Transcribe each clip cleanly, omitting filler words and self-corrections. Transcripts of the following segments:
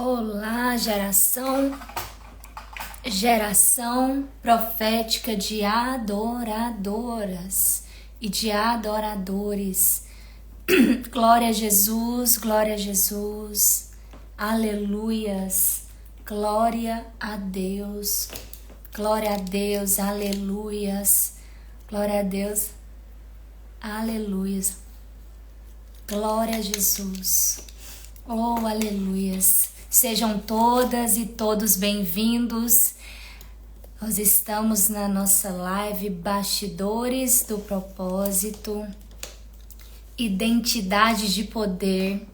Olá, geração profética de adoradoras e de adoradores. Glória a Jesus, aleluias, glória a Deus, aleluias, glória a Deus, aleluias, glória a Jesus, oh, aleluias. Sejam todas e todos bem-vindos. Nós estamos na nossa live Bastidores do Propósito, Identidade de Poder.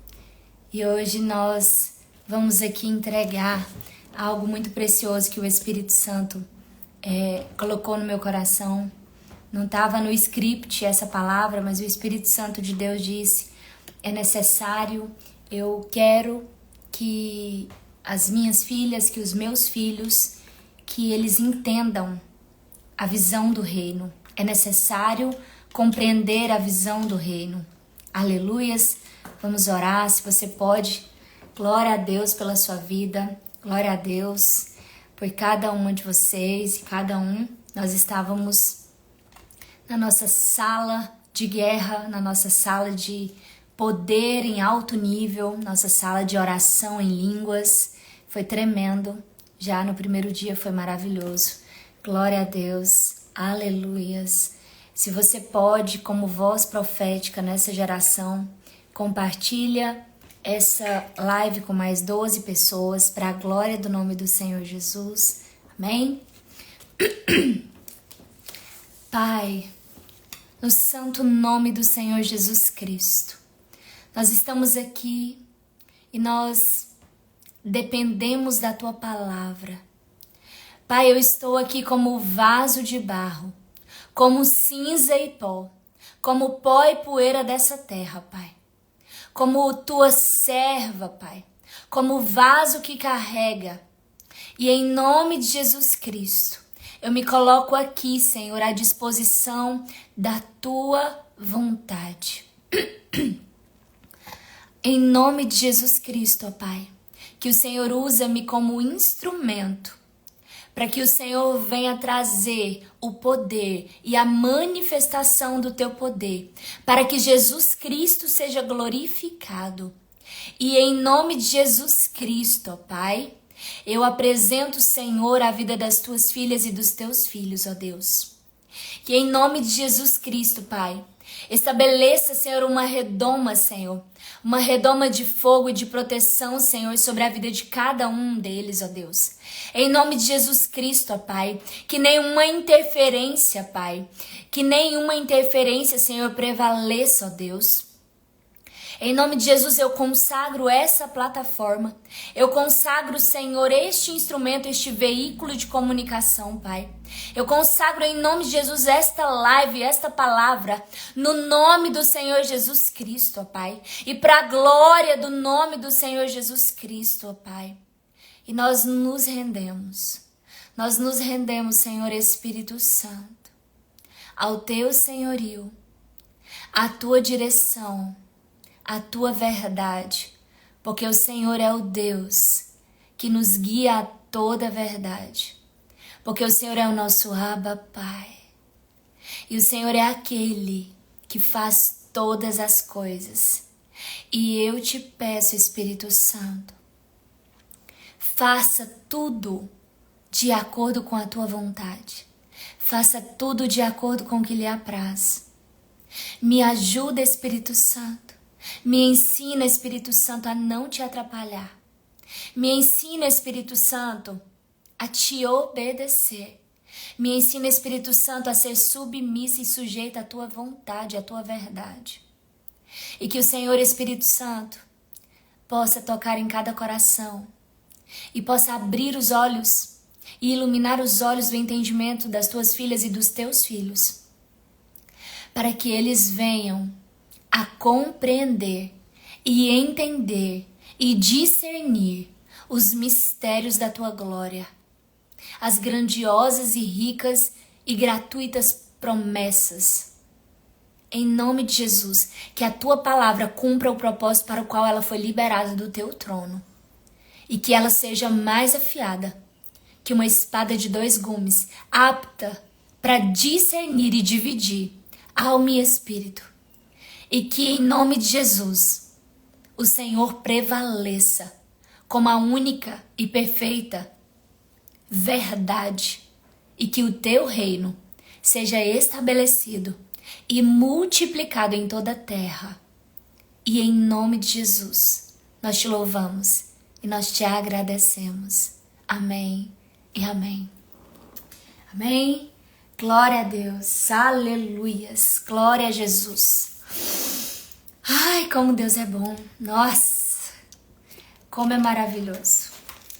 E hoje nós vamos aqui entregar algo muito precioso que o Espírito Santo colocou no meu coração. Não estava no script essa palavra, mas o Espírito Santo de Deus disse: é necessário, eu quero que as minhas filhas, que os meus filhos, que eles entendam a visão do reino. É necessário compreender a visão do reino. Aleluias. Vamos orar, se você pode. Glória a Deus pela sua vida. Glória a Deus por cada uma de vocês e cada um. Nós estávamos na nossa sala de guerra, na nossa sala de poder em alto nível, nossa sala de oração em línguas. Foi tremendo. Já no primeiro dia foi maravilhoso. Glória a Deus. Aleluias. Se você pode, como voz profética nessa geração, compartilha essa live com mais 12 pessoas para a glória do nome do Senhor Jesus. Amém? Pai, no santo nome do Senhor Jesus Cristo, nós estamos aqui e nós dependemos da Tua palavra. Pai, eu estou aqui como vaso de barro, como cinza e pó, como pó e poeira dessa terra, Pai. Como Tua serva, Pai, como vaso que carrega. E em nome de Jesus Cristo, eu me coloco aqui, Senhor, à disposição da Tua vontade. Em nome de Jesus Cristo, ó Pai, que o Senhor usa-me como instrumento para que o Senhor venha trazer o poder e a manifestação do Teu poder, para que Jesus Cristo seja glorificado. E em nome de Jesus Cristo, ó Pai, eu apresento, Senhor, a vida das Tuas filhas e dos Teus filhos, ó Deus. Que em nome de Jesus Cristo, Pai, estabeleça, Senhor, uma redoma, Senhor, uma redoma de fogo e de proteção, Senhor, sobre a vida de cada um deles, ó Deus. Em nome de Jesus Cristo, ó Pai, que nenhuma interferência, Pai, Senhor, prevaleça, ó Deus. Em nome de Jesus, eu consagro essa plataforma. Eu consagro, Senhor, este instrumento, este veículo de comunicação, Pai. Eu consagro em nome de Jesus esta live, esta palavra, no nome do Senhor Jesus Cristo, ó Pai. E para a glória do nome do Senhor Jesus Cristo, ó Pai. E nós nos rendemos, Senhor Espírito Santo, ao Teu senhorio, à Tua direção, a Tua verdade, porque o Senhor é o Deus que nos guia a toda a verdade, porque o Senhor é o nosso Abba Pai, e o Senhor é aquele que faz todas as coisas. E eu te peço, Espírito Santo, faça tudo de acordo com a Tua vontade, faça tudo de acordo com o que lhe apraz. Me ajuda, Espírito Santo. Me ensina, Espírito Santo, a não te atrapalhar. Me ensina, Espírito Santo, a te obedecer. Me ensina, Espírito Santo, a ser submissa e sujeita à Tua vontade, à Tua verdade. E que o Senhor, Espírito Santo, possa tocar em cada coração e possa abrir os olhos e iluminar os olhos do entendimento das Tuas filhas e dos Teus filhos, para que eles venham a compreender e entender e discernir os mistérios da Tua glória, as grandiosas e ricas e gratuitas promessas. Em nome de Jesus, que a Tua palavra cumpra o propósito para o qual ela foi liberada do Teu trono. e que ela seja mais afiada que uma espada de 2 gumes, apta para discernir e dividir alma e espírito. E que em nome de Jesus, o Senhor prevaleça como a única e perfeita verdade e que o teu reino seja estabelecido e multiplicado em toda a terra. E em nome de Jesus, nós te louvamos e nós te agradecemos. Amém e amém. Amém. Glória a Deus. Aleluias. Glória a Jesus. Ai, como Deus é bom. Nossa, como é maravilhoso.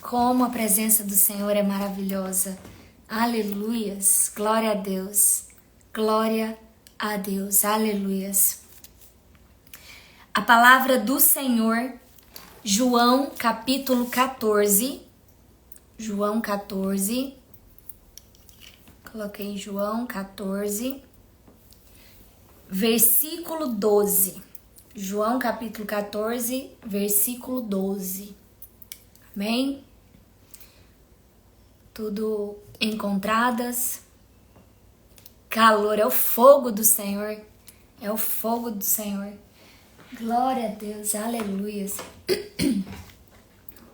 Como a presença do Senhor é maravilhosa. Aleluias. Glória a Deus. Glória a Deus. Aleluias. A palavra do Senhor, João capítulo 14. João 14. Coloquei João 14, versículo 12. João capítulo 14, versículo 12. Amém? Tudo encontradas. Calor, é o fogo do Senhor. É o fogo do Senhor. Glória a Deus, aleluias.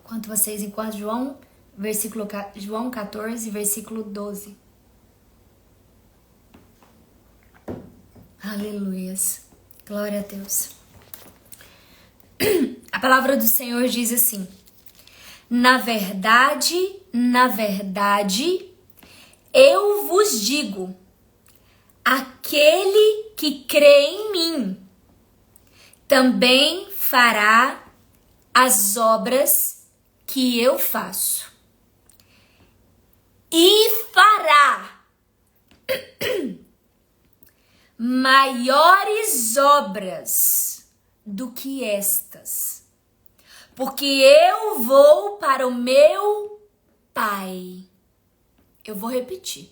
Enquanto vocês encontram João 14, versículo 12. Aleluias. Glória a Deus. A palavra do Senhor diz assim: na verdade, eu vos digo, aquele que crê em mim também fará as obras que eu faço. E fará maiores obras do que estas, porque eu vou para o meu Pai. Eu vou repetir.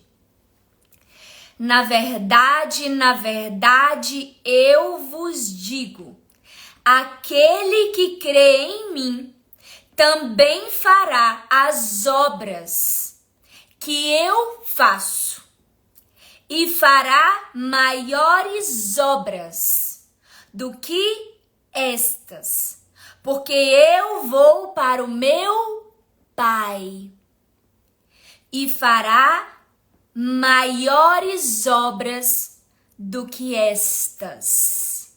Na verdade, eu vos digo, aquele que crê em mim também fará as obras que eu faço, e fará maiores obras do que estas, porque eu vou para o meu Pai, e fará maiores obras do que estas.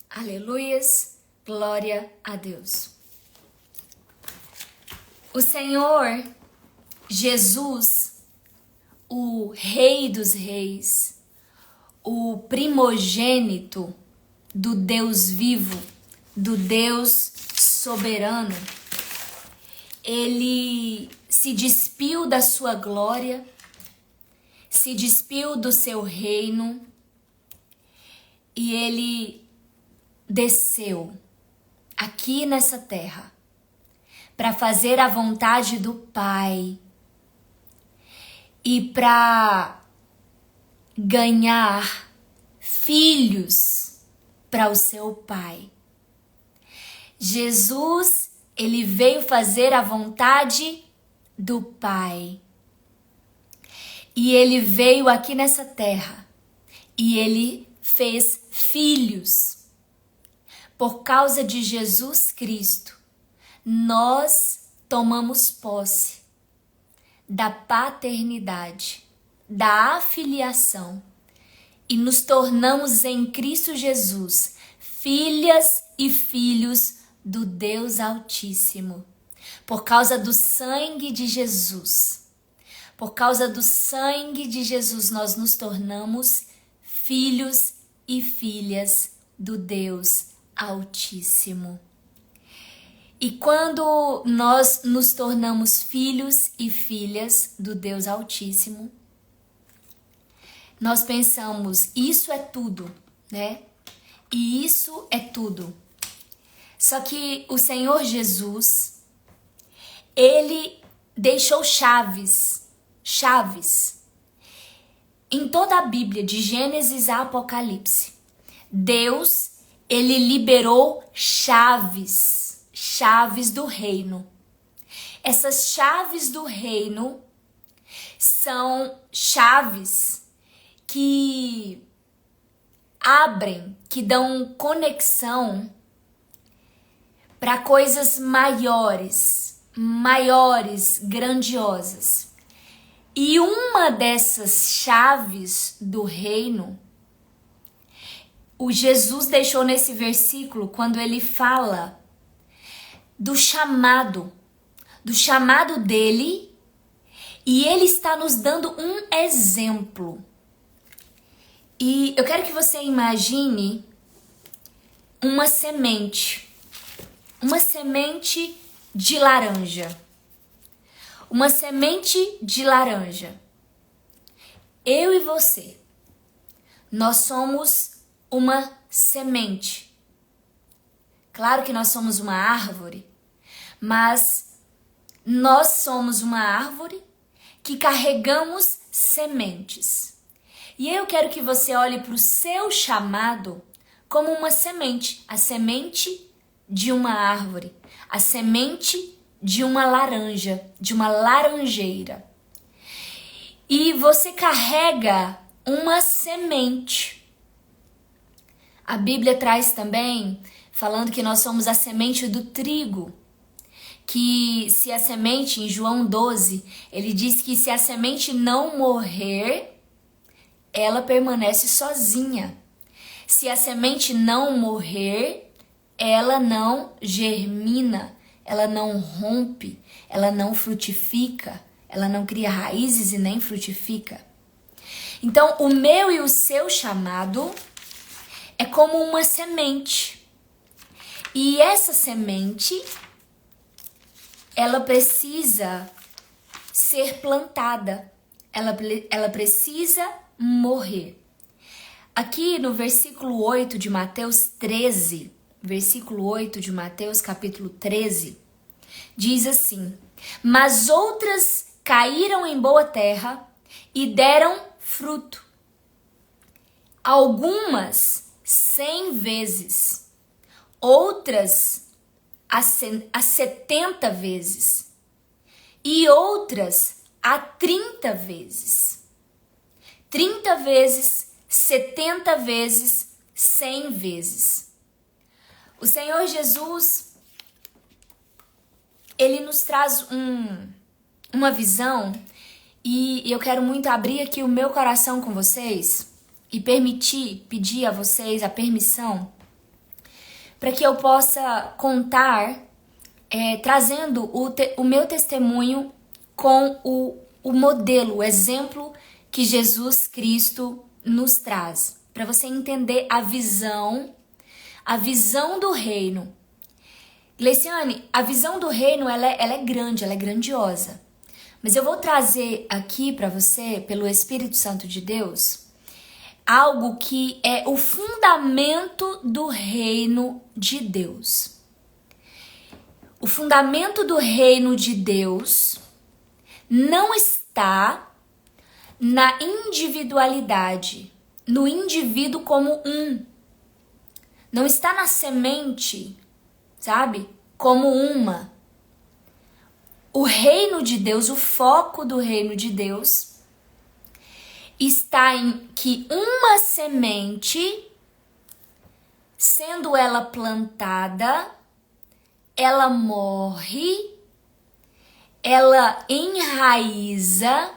Aleluias, glória a Deus. O Senhor Jesus, o Rei dos Reis, o primogênito do Deus vivo, do Deus soberano, ele se despiu da sua glória, se despiu do seu reino e ele desceu aqui nessa terra para fazer a vontade do Pai e para ganhar filhos para o seu Pai. Jesus, ele veio fazer a vontade do Pai. E ele veio aqui nessa terra e ele fez filhos. Por causa de Jesus Cristo, nós tomamos posse da paternidade, da afiliação e nos tornamos em Cristo Jesus filhas e filhos do Deus Altíssimo. Por causa do sangue de Jesus. Por causa do sangue de Jesus, nós nos tornamos filhos e filhas do Deus Altíssimo. E quando nós nos tornamos filhos e filhas do Deus Altíssimo, nós pensamos, isso é tudo, né? E isso é tudo. Só que o Senhor Jesus, ele deixou chaves. Em toda a Bíblia, de Gênesis a Apocalipse, Deus, ele liberou chaves do reino. Essas chaves do reino são chaves que abrem, que dão conexão para coisas maiores, grandiosas. E uma dessas chaves do reino, o Jesus deixou nesse versículo quando ele fala do chamado dele, e ele está nos dando um exemplo. E eu quero que você imagine uma semente de laranja. Uma semente de laranja. Eu e você, nós somos uma semente. Claro que nós somos uma árvore, mas nós somos uma árvore que carregamos sementes. E eu quero que você olhe para o seu chamado como uma semente, a semente de uma árvore, a semente de uma laranja, de uma laranjeira. E você carrega uma semente. A Bíblia traz também, falando que nós somos a semente do trigo. Que se a semente, em João 12, ele diz que se a semente não morrer, ela permanece sozinha. Se a semente não morrer, ela não germina, ela não rompe, ela não frutifica, ela não cria raízes e nem frutifica. Então, o meu e o seu chamado é como uma semente. E essa semente, ela precisa ser plantada, ela precisa morrer. Aqui no versículo 8 de Mateus 13, versículo 8 de Mateus capítulo 13, diz assim: mas outras caíram em boa terra e deram fruto. Algumas 100 vezes, outras a 70 vezes e outras a 30 vezes. 30 vezes, 70 vezes, 100 vezes. O Senhor Jesus, ele nos traz uma visão, e eu quero muito abrir aqui o meu coração com vocês e pedir a vocês a permissão para que eu possa contar, trazendo o meu testemunho com o modelo, o exemplo que Jesus Cristo nos traz, para você entender a visão do reino. Gleiciane, a visão do reino ela é grande, ela é grandiosa. Mas eu vou trazer aqui para você, pelo Espírito Santo de Deus, algo que é o fundamento do reino de Deus. O fundamento do reino de Deus não está na individualidade, no indivíduo como um. Não está na semente, sabe? Como uma. O reino de Deus, o foco do reino de Deus está em que uma semente, sendo ela plantada, ela morre, ela enraiza,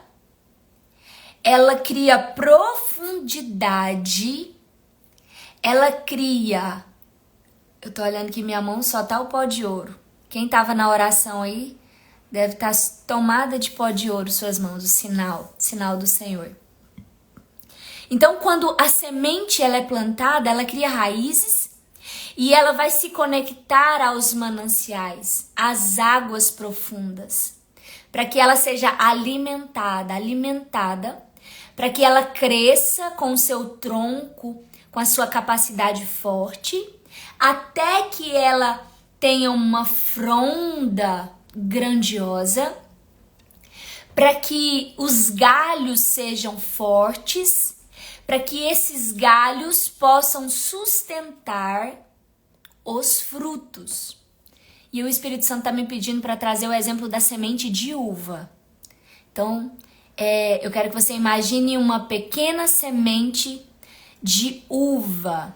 ela cria profundidade, ela cria... Eu tô olhando que minha mão só tá o pó de ouro. Quem tava na oração aí deve estar tomada de pó de ouro suas mãos, o sinal do Senhor. Então, quando a semente ela é plantada, ela cria raízes e ela vai se conectar aos mananciais, às águas profundas, para que ela seja alimentada, para que ela cresça com o seu tronco, com a sua capacidade forte, até que ela tenha uma fronda grandiosa, para que os galhos sejam fortes, para que esses galhos possam sustentar os frutos. E o Espírito Santo está me pedindo para trazer o exemplo da semente de uva. Então, eu quero que você imagine uma pequena semente de uva.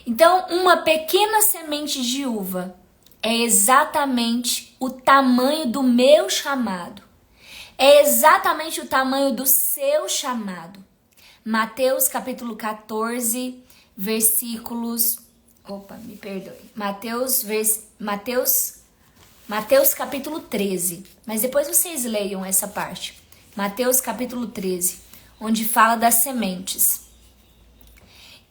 Então, uma pequena semente de uva é exatamente o tamanho do meu chamado. É exatamente o tamanho do seu chamado. Mateus capítulo 14, versículos... Opa, me perdoe. Mateus capítulo 13. Mas depois vocês leiam essa parte. Mateus capítulo 13, onde fala das sementes.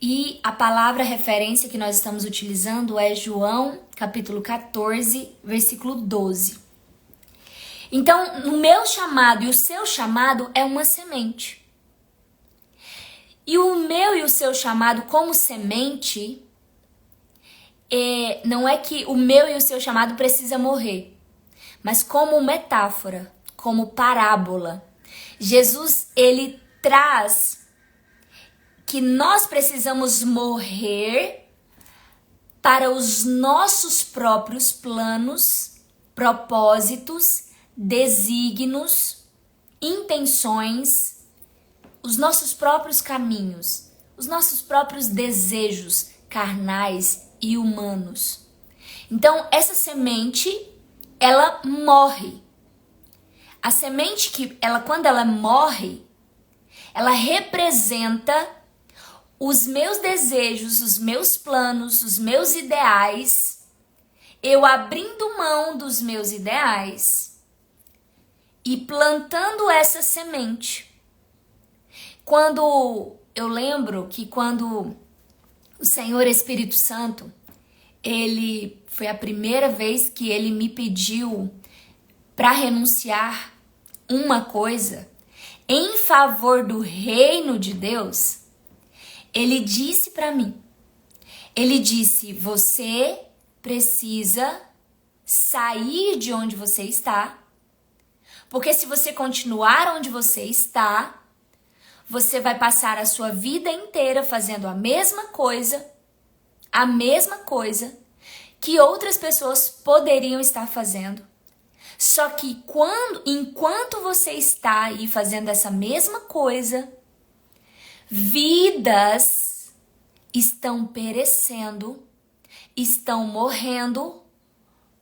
E a palavra referência que nós estamos utilizando é João capítulo 14, versículo 12. Então, o meu chamado e o seu chamado é uma semente. E o meu e o seu chamado como semente, não é que o meu e o seu chamado precisa morrer, mas como metáfora, como parábola. Jesus, ele traz que nós precisamos morrer para os nossos próprios planos, propósitos, desígnios, intenções, os nossos próprios caminhos, os nossos próprios desejos carnais e humanos. Então, essa semente, ela morre. A semente quando ela morre, ela representa os meus desejos, os meus planos, os meus ideais, eu abrindo mão dos meus ideais e plantando essa semente. Eu lembro que quando o Senhor Espírito Santo, foi a primeira vez que ele me pediu para renunciar uma coisa em favor do reino de Deus, ele disse para mim, ele disse, você precisa sair de onde você está, porque se você continuar onde você está, você vai passar a sua vida inteira fazendo a mesma coisa que outras pessoas poderiam estar fazendo. Só que enquanto você está aí fazendo essa mesma coisa, vidas estão perecendo, estão morrendo,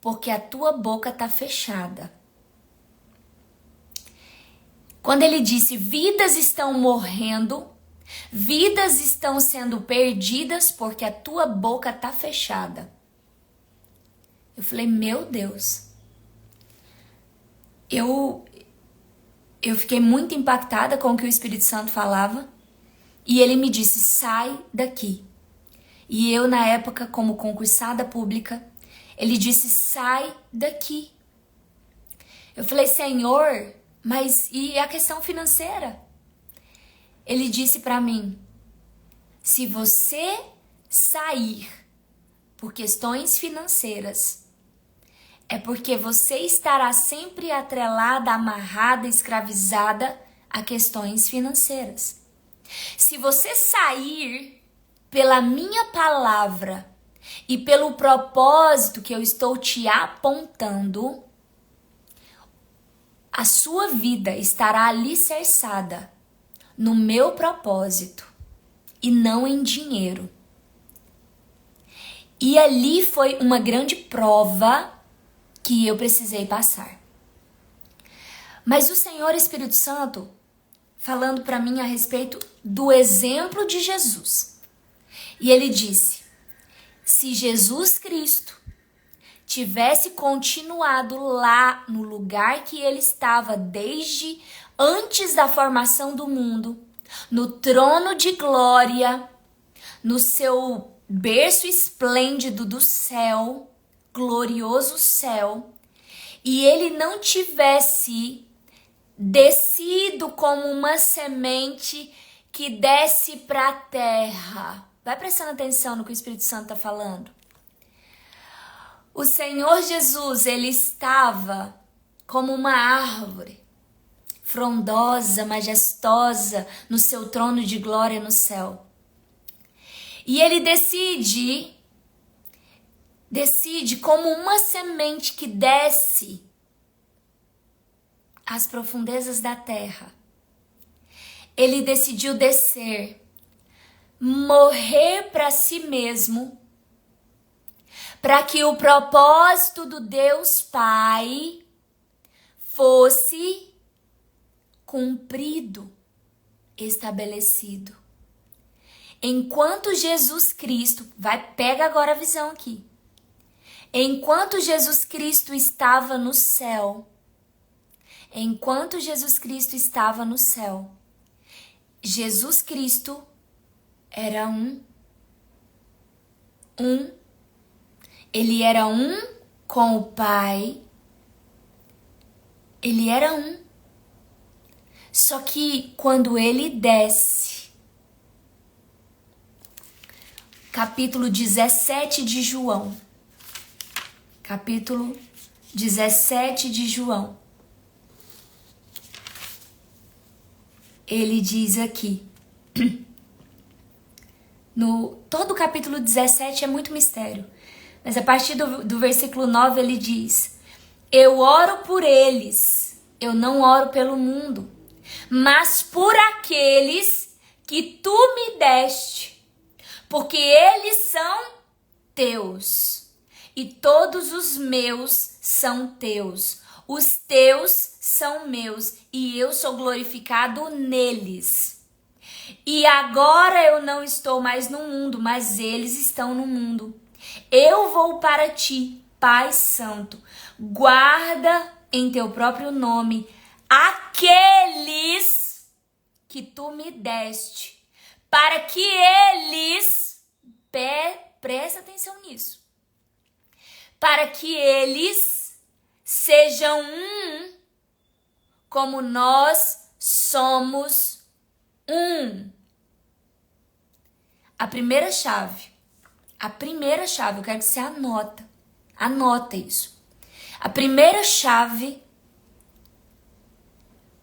porque a tua boca está fechada. Quando ele disse, vidas estão morrendo, vidas estão sendo perdidas, porque a tua boca está fechada. Eu falei, meu Deus. Eu fiquei muito impactada com o que o Espírito Santo falava. E ele me disse, sai daqui. E eu, na época, como concursada pública, ele disse, sai daqui. Eu falei, Senhor, mas e a questão financeira? Ele disse para mim, se você sair por questões financeiras, é porque você estará sempre atrelada, amarrada, escravizada a questões financeiras. Se você sair pela minha palavra e pelo propósito que eu estou te apontando, a sua vida estará alicerçada no meu propósito e não em dinheiro. E ali foi uma grande prova que eu precisei passar. Mas o Senhor Espírito Santo falando para mim a respeito do exemplo de Jesus. E ele disse, se Jesus Cristo tivesse continuado lá no lugar que ele estava desde antes da formação do mundo, no trono de glória, no seu berço esplêndido do céu, glorioso céu, e ele não tivesse descido como uma semente que desce para a terra. Vai prestando atenção no que o Espírito Santo está falando. O Senhor Jesus, ele estava como uma árvore, frondosa, majestosa, no seu trono de glória no céu. E ele decide decide, como uma semente que desce às profundezas da terra, ele decidiu descer, morrer para si mesmo, para que o propósito do Deus Pai fosse cumprido, estabelecido. Enquanto Jesus Cristo, pega agora a visão aqui. Enquanto Jesus Cristo estava no céu, Jesus Cristo era ele era um com o Pai, ele era um. Só que quando ele desce, capítulo 17 de João, ele diz aqui, todo o capítulo 17 é muito mistério, mas a partir do versículo 9 ele diz: eu oro por eles, eu não oro pelo mundo, mas por aqueles que tu me deste, porque eles são teus, e todos os meus são teus, os teus são meus, e eu sou glorificado neles. E agora eu não estou mais no mundo, mas eles estão no mundo. Eu vou para ti, Pai Santo, guarda em teu próprio nome aqueles que tu me deste, para que eles, presta atenção nisso, para que eles sejam um, como nós somos um. A primeira chave, eu quero que você anota isso. A primeira chave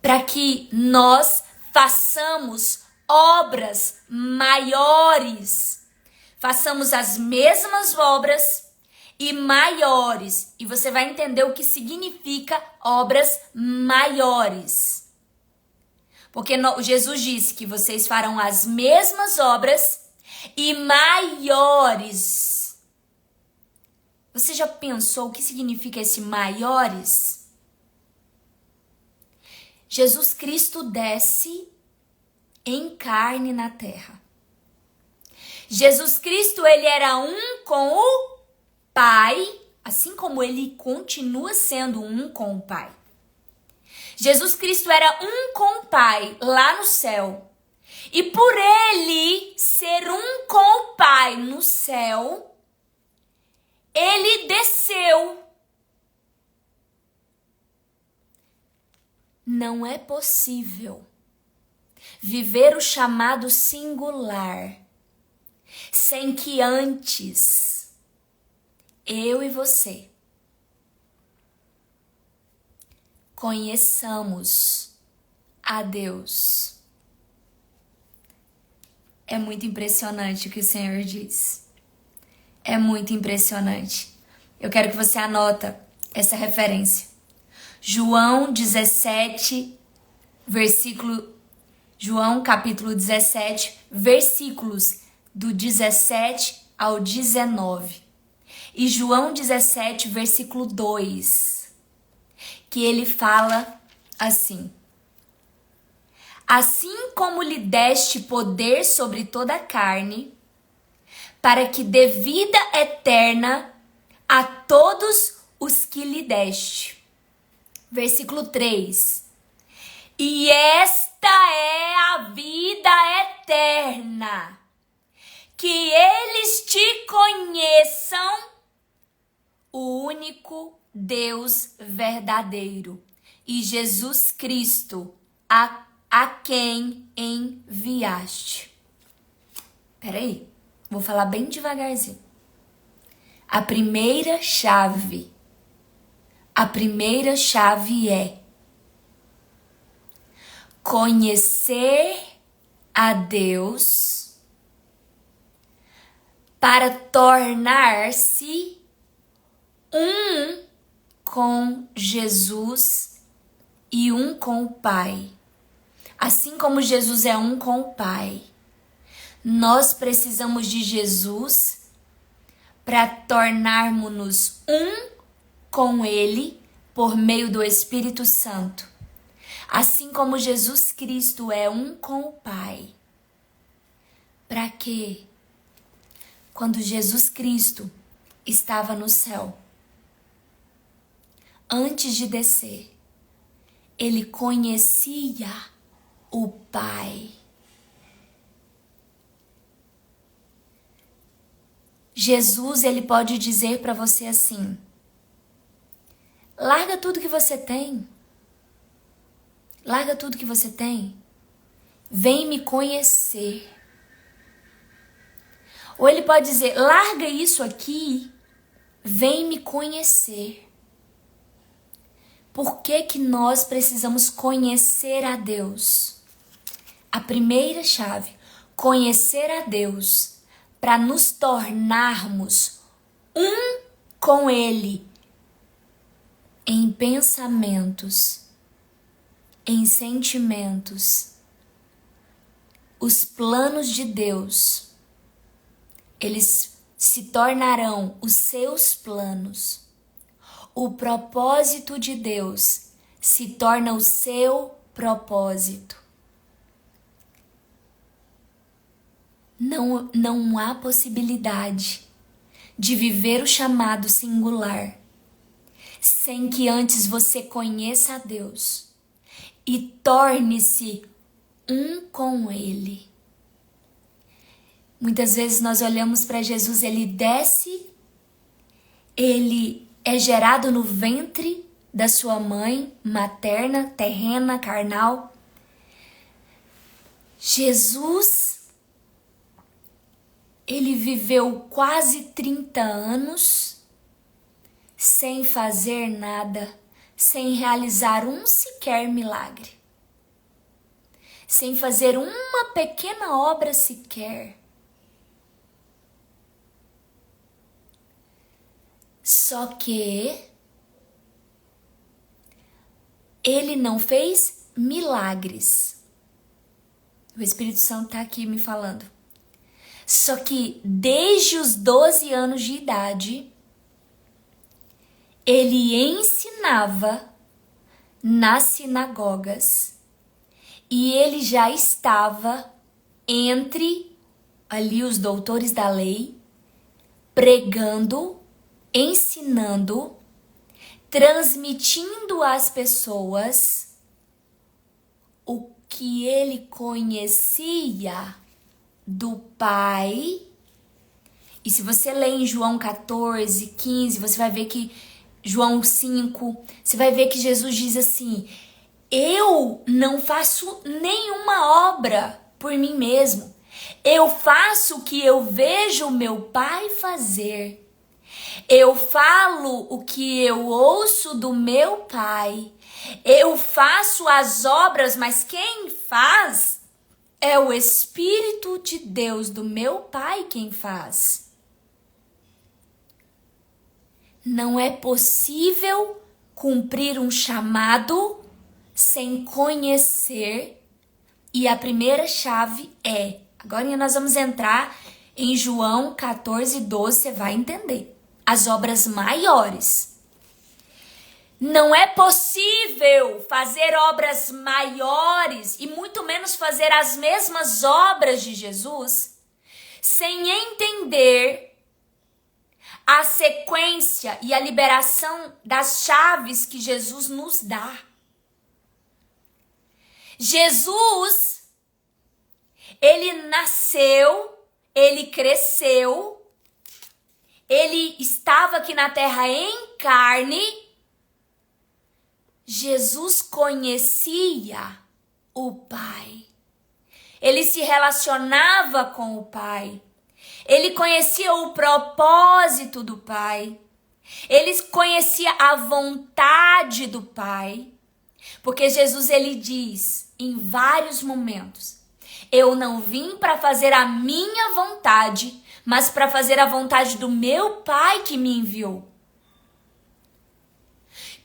para que nós façamos obras maiores, façamos as mesmas obras e maiores, e você vai entender o que significa obras maiores. Porque Jesus disse que vocês farão as mesmas obras e maiores. Você já pensou o que significa esse maiores? Jesus Cristo desce em carne na terra. Jesus Cristo, ele era um com o Pai, assim como ele continua sendo um com o Pai. Jesus Cristo era um com o Pai lá no céu. E por ele ser um com o Pai no céu, ele desceu. Não é possível viver o chamado singular sem que antes eu e você conheçamos a Deus. É muito impressionante o que o Senhor diz. É muito impressionante. Eu quero que você anota essa referência. João 17, João capítulo 17, versículos do 17 ao 19. E João 17, versículo 2, que ele fala assim: assim como lhe deste poder sobre toda a carne, para que dê vida eterna a todos os que lhe deste. Versículo 3. E esta é a vida eterna, que eles te conheçam, o único Deus verdadeiro, e Jesus Cristo, a quem enviaste. Peraí, vou falar bem devagarzinho. A primeira chave é conhecer a Deus para tornar-se um com Jesus e um com o Pai. Assim como Jesus é um com o Pai, nós precisamos de Jesus para tornarmos-nos um com Ele por meio do Espírito Santo. Assim como Jesus Cristo é um com o Pai. Para quê? Quando Jesus Cristo estava no céu, antes de descer, ele conhecia o Pai. Jesus, ele pode dizer para você assim: larga tudo que você tem. Larga tudo que você tem. Vem me conhecer. Ou ele pode dizer: larga isso aqui. Vem me conhecer. Por que que nós precisamos conhecer a Deus? A primeira chave, conhecer a Deus, para nos tornarmos um com Ele, em pensamentos, em sentimentos. Os planos de Deus, eles se tornarão os seus planos. O propósito de Deus se torna o seu propósito. Não há possibilidade de viver o chamado singular sem que antes você conheça a Deus e torne-se um com Ele. Muitas vezes nós olhamos para Jesus, Ele desce, Ele é gerado no ventre da sua mãe materna, terrena, carnal. Jesus, ele viveu quase 30 anos sem fazer nada, sem realizar um sequer milagre, sem fazer uma pequena obra sequer. Só que ele não fez milagres. O Espírito Santo está aqui me falando. Só que desde os 12 anos de idade, ele ensinava nas sinagogas e ele já estava entre ali os doutores da lei, pregando, ensinando, transmitindo às pessoas o que ele conhecia do Pai. E se você ler em João 14, 15, você vai ver que João 5, você vai ver que Jesus diz assim: eu não faço nenhuma obra por mim mesmo. Eu faço o que eu vejo o meu Pai fazer. Eu falo o que eu ouço do meu Pai. Eu faço as obras, mas quem faz é o Espírito de Deus do meu Pai quem faz. Não é possível cumprir um chamado sem conhecer. E a primeira chave é... Agora nós vamos entrar em João 14, 12, você vai entender. As obras maiores. Não é possível fazer obras maiores e muito menos fazer as mesmas obras de Jesus sem entender a sequência e a liberação das chaves que Jesus nos dá. Jesus, ele nasceu, ele cresceu, ele estava aqui na terra em carne. Jesus conhecia o Pai. Ele se relacionava com o Pai. Ele conhecia o propósito do Pai. Ele conhecia a vontade do Pai. Porque Jesus, ele diz em vários momentos: eu não vim para fazer a minha vontade, mas para fazer a vontade do meu Pai que me enviou.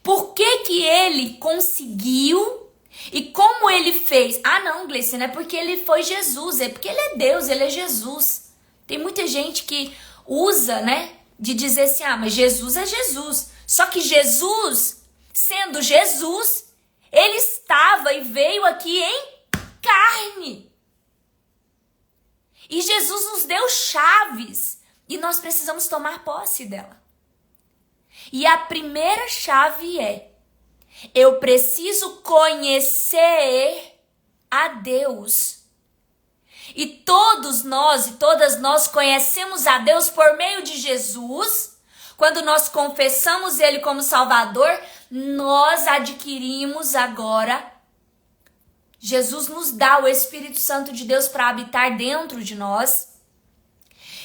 Por que que ele conseguiu e como ele fez? Ah, não, Gleice, não é porque ele foi Jesus, é porque ele é Deus, ele é Jesus. Tem muita gente que usa, né, de dizer assim, ah, mas Jesus é Jesus. Só que Jesus, sendo Jesus, ele estava e veio aqui em carne. E Jesus nos deu chaves e nós precisamos tomar posse dela. E a primeira chave é: eu preciso conhecer a Deus. E todos nós e todas nós conhecemos a Deus por meio de Jesus. Quando nós confessamos Ele como Salvador, nós adquirimos agora. Jesus nos dá o Espírito Santo de Deus para habitar dentro de nós.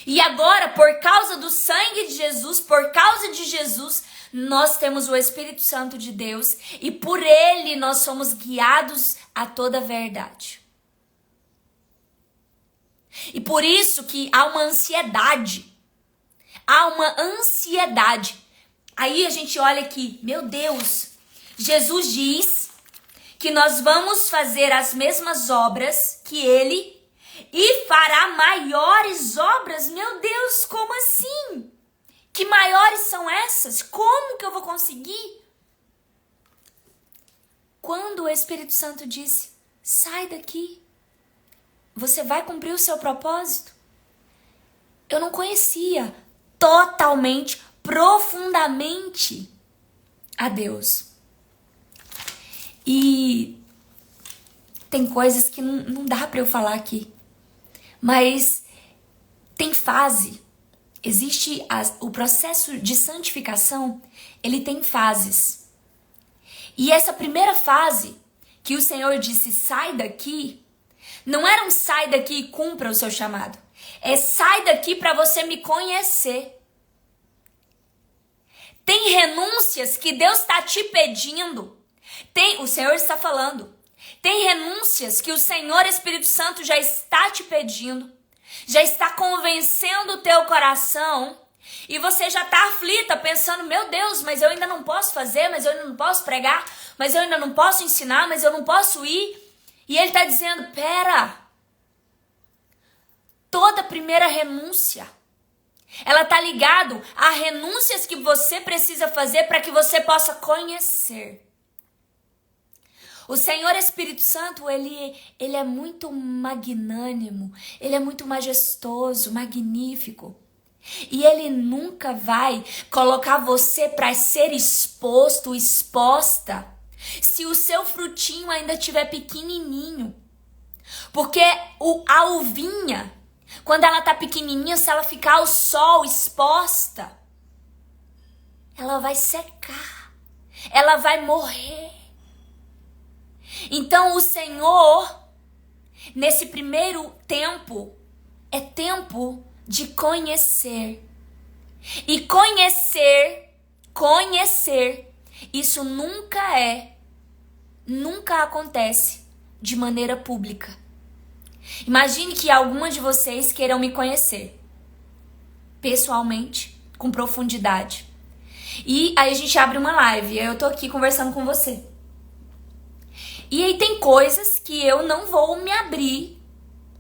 E agora, por causa do sangue de Jesus, por causa de Jesus, nós temos o Espírito Santo de Deus e por ele nós somos guiados a toda a verdade. E por isso que há uma ansiedade. Há uma ansiedade. Aí a gente olha aqui, meu Deus, Jesus diz que nós vamos fazer as mesmas obras que ele e fará maiores obras. Meu Deus, como assim? Que maiores são essas? Como que eu vou conseguir? Quando o Espírito Santo disse, sai daqui, você vai cumprir o seu propósito? Eu não conhecia totalmente, profundamente a Deus. E tem coisas que não dá para eu falar aqui. Mas tem fase. Existe o processo de santificação, ele tem fases. E essa primeira fase, que o Senhor disse, sai daqui, não era um sai daqui e cumpra o seu chamado. É sai daqui para você me conhecer. Tem renúncias que Deus está te pedindo. O Senhor está falando. Tem renúncias que o Senhor Espírito Santo já está te pedindo. Já está convencendo o teu coração. E você já está aflita, pensando, meu Deus, mas eu ainda não posso fazer, mas eu ainda não posso pregar, mas eu ainda não posso ensinar, mas eu não posso ir. E ele está dizendo, pera. Toda primeira renúncia, ela está ligada a renúncias que você precisa fazer para que você possa conhecer. O Senhor Espírito Santo, ele é muito magnânimo, ele é muito majestoso, magnífico. E ele nunca vai colocar você para ser exposto, exposta, se o seu frutinho ainda estiver pequenininho. Porque a uvinha, quando ela tá pequenininha, se ela ficar ao sol exposta, ela vai secar, ela vai morrer. Então o Senhor, nesse primeiro tempo, é tempo de conhecer. E conhecer, isso nunca acontece de maneira pública. Imagine que algumas de vocês queiram me conhecer pessoalmente, com profundidade. E aí a gente abre uma live, eu tô aqui conversando com você. E aí tem coisas que eu não vou me abrir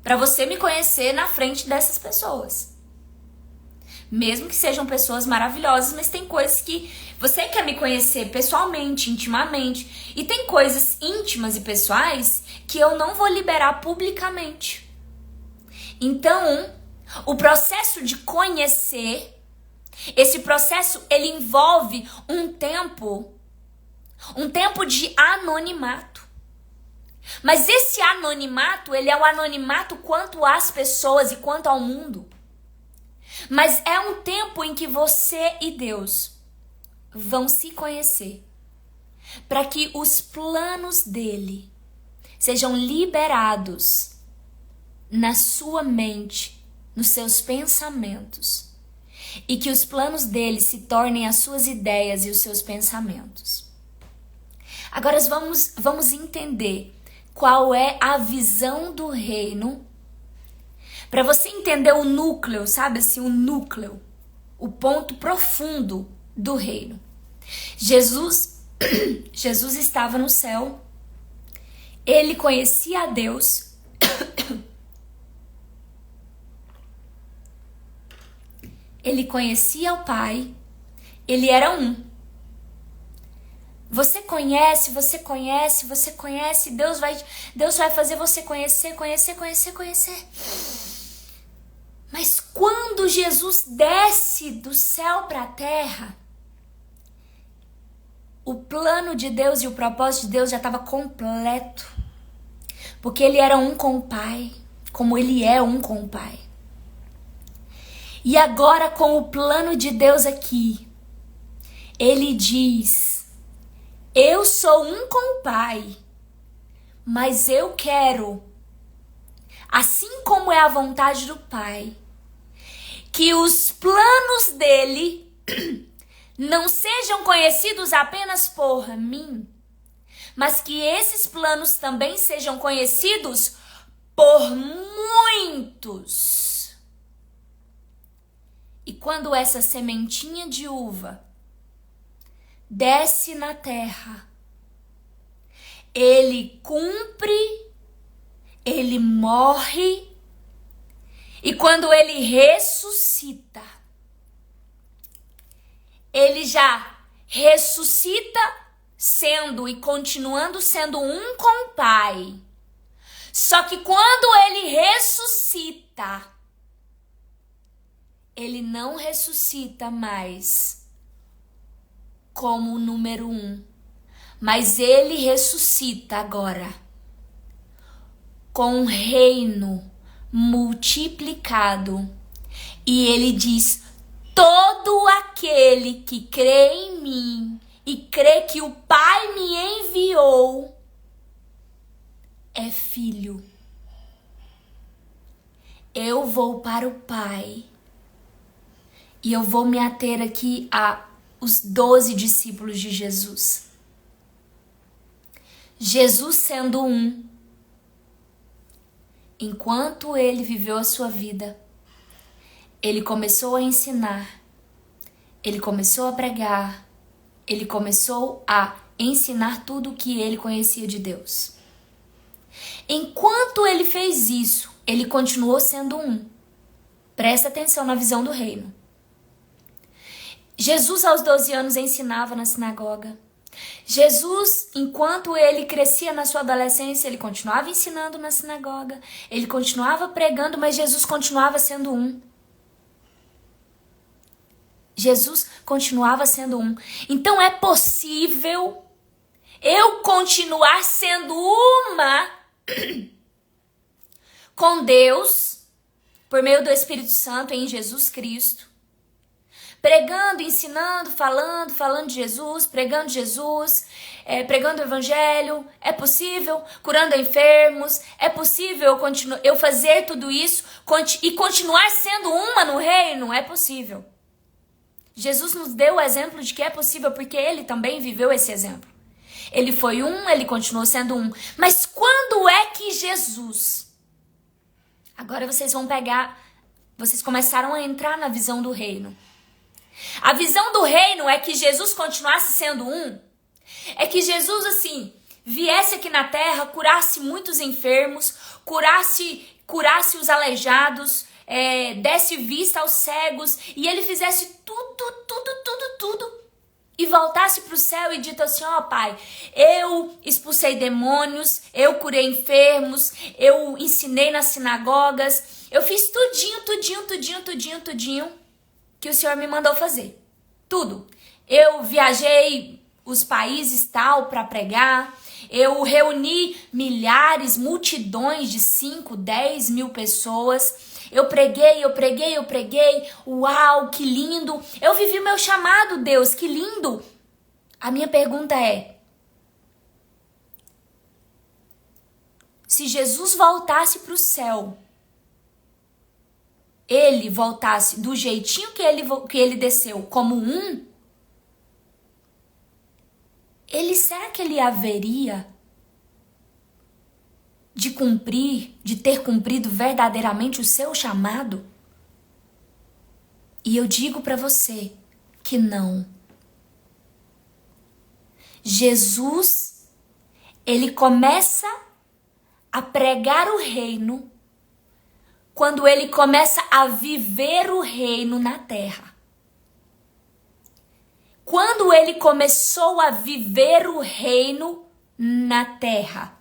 para você me conhecer na frente dessas pessoas. Mesmo que sejam pessoas maravilhosas, mas tem coisas que você quer me conhecer pessoalmente, intimamente. E tem coisas íntimas e pessoais que eu não vou liberar publicamente. Então, o processo de conhecer, esse processo, ele envolve um tempo de anonimato. Mas esse anonimato, ele é um anonimato quanto às pessoas e quanto ao mundo. Mas é um tempo em que você e Deus vão se conhecer, para que os planos dele sejam liberados na sua mente, nos seus pensamentos, e que os planos dele se tornem as suas ideias e os seus pensamentos. Agora vamos entender qual é a visão do reino, para você entender o núcleo, sabe assim, o núcleo, o ponto profundo do reino. Jesus, Jesus estava no céu, ele conhecia a Deus, ele conhecia o Pai, ele era um. Você conhece, Deus vai fazer você conhecer. Mas quando Jesus desce do céu para a terra, o plano de Deus e o propósito de Deus já estava completo. Porque ele era um com o Pai, como ele é um com o Pai. E agora, com o plano de Deus aqui, ele diz: eu sou um com o Pai, mas eu quero, assim como é a vontade do Pai, que os planos dele não sejam conhecidos apenas por mim, mas que esses planos também sejam conhecidos por muitos. E quando essa sementinha de uva desce na terra, ele cumpre, ele morre, e quando ele ressuscita, ele já ressuscita sendo e continuando sendo um com o Pai. Só que quando ele ressuscita, ele não ressuscita mais como o número 1, mas ele ressuscita agora com um reino multiplicado. E ele diz: todo aquele que crê em mim e crê que o Pai me enviou é filho. Eu vou para o Pai. E eu vou me ater aqui a os 12 discípulos de Jesus. Jesus sendo um, enquanto ele viveu a sua vida, ele começou a ensinar, ele começou a pregar, ele começou a ensinar tudo o que ele conhecia de Deus. Enquanto ele fez isso, ele continuou sendo um. Presta atenção na visão do reino. Jesus, aos 12 anos, ensinava na sinagoga. Jesus, enquanto ele crescia na sua adolescência, ele continuava ensinando na sinagoga. Ele continuava pregando, mas Jesus continuava sendo um. Jesus continuava sendo um. Então é possível eu continuar sendo uma com Deus, por meio do Espírito Santo em Jesus Cristo. Pregando, ensinando, falando de Jesus, pregando Jesus, pregando o Evangelho. É possível curando enfermos. É possível eu fazer tudo isso e continuar sendo uma no reino. É possível. Jesus nos deu o exemplo de que é possível porque ele também viveu esse exemplo. Ele foi um, ele continuou sendo um. Mas quando é que Jesus... Agora vocês começaram a entrar na visão do reino. A visão do reino é que Jesus continuasse sendo um. É que Jesus, assim, viesse aqui na terra, curasse muitos enfermos, curasse os aleijados, desse vista aos cegos, e ele fizesse tudo, e voltasse para o céu e dito assim: ó Pai, eu expulsei demônios, eu curei enfermos, eu ensinei nas sinagogas, eu fiz tudinho que o Senhor me mandou fazer. Tudo. Eu viajei os países tal para pregar. Eu reuni milhares, multidões de 5, 10 mil pessoas. Eu preguei. Uau, que lindo. Eu vivi o meu chamado, Deus, que lindo. A minha pergunta é: se Jesus voltasse para o céu, ele voltasse do jeitinho que ele desceu, como um, será que ele haveria de ter cumprido verdadeiramente o seu chamado? E eu digo para você que não. Jesus, ele começa a pregar o reino quando ele começa a viver o reino na terra. Quando ele começou a viver o reino na terra.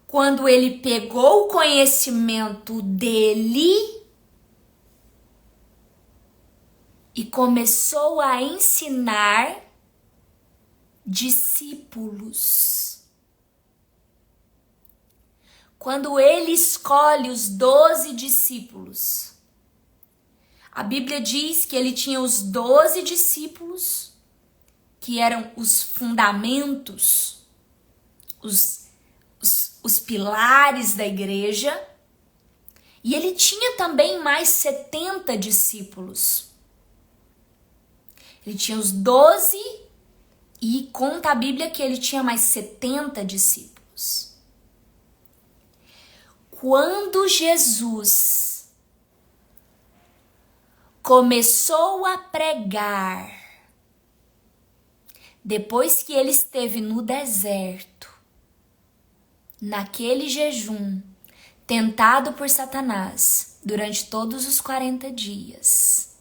Quando ele pegou o conhecimento dele e começou a ensinar discípulos. Quando ele escolhe os 12 discípulos, a Bíblia diz que ele tinha os 12 discípulos, que eram os fundamentos, os pilares da igreja, e ele tinha também mais 70 discípulos. Ele tinha os 12 e conta a Bíblia que ele tinha mais 70 discípulos. Quando Jesus começou a pregar, depois que ele esteve no deserto, naquele jejum, tentado por Satanás durante todos os 40 dias,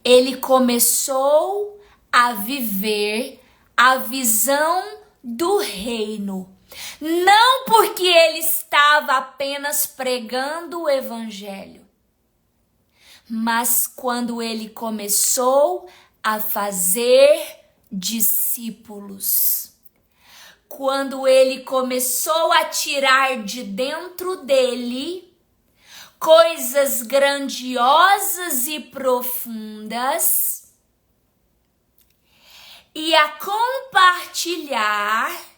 ele começou a viver a visão do reino. Não porque ele estava apenas pregando o evangelho, mas quando ele começou a fazer discípulos. Quando ele começou a tirar de dentro dele coisas grandiosas e profundas e a compartilhar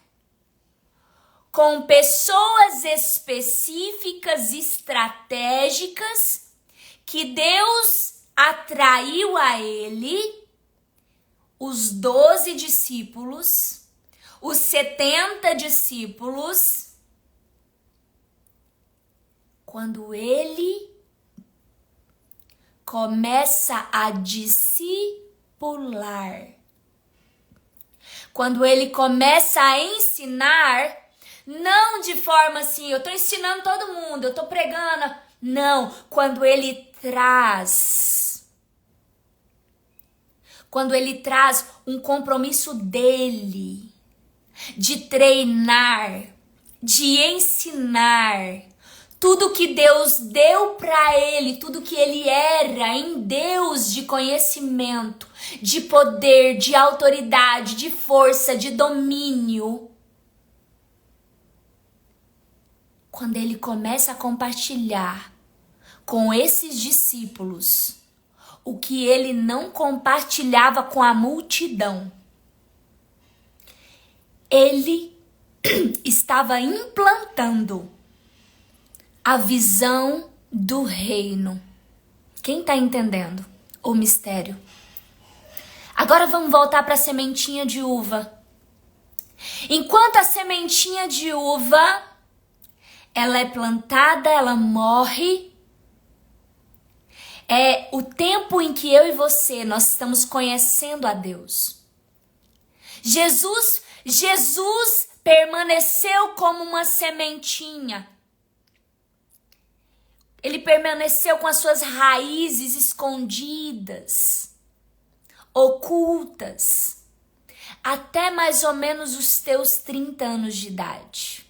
com pessoas específicas, estratégicas, que Deus atraiu a ele, os 12 discípulos, os 70 discípulos, quando ele começa a discipular, quando ele começa a ensinar, não de forma assim, eu tô ensinando todo mundo, eu tô pregando. Não, quando ele traz um compromisso dele, de treinar, de ensinar, tudo que Deus deu para ele, tudo que ele era em Deus de conhecimento, de poder, de autoridade, de força, de domínio. Quando ele começa a compartilhar com esses discípulos o que ele não compartilhava com a multidão, ele estava implantando a visão do reino. Quem está entendendo o mistério? Agora vamos voltar para a sementinha de uva. Enquanto a sementinha de uva ela é plantada, ela morre. É o tempo em que eu e você, nós estamos conhecendo a Deus. Jesus permaneceu como uma sementinha. Ele permaneceu com as suas raízes escondidas, ocultas, até mais ou menos os teus 30 anos de idade.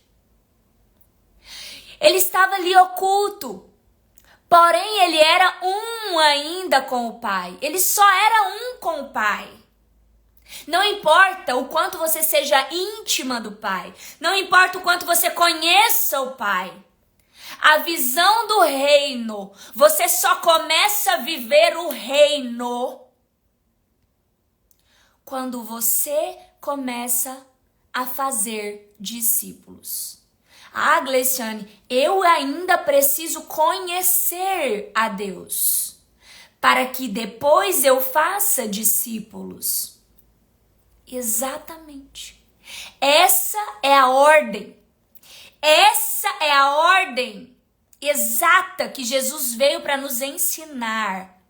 Ele estava ali oculto, porém ele era um ainda com o Pai. Ele só era um com o Pai. Não importa o quanto você seja íntima do Pai, não importa o quanto você conheça o Pai. A visão do reino, você só começa a viver o reino quando você começa a fazer discípulos. Ah, Gleiciane, eu ainda preciso conhecer a Deus para que depois eu faça discípulos. Exatamente. Essa é a ordem. Essa é a ordem exata que Jesus veio para nos ensinar.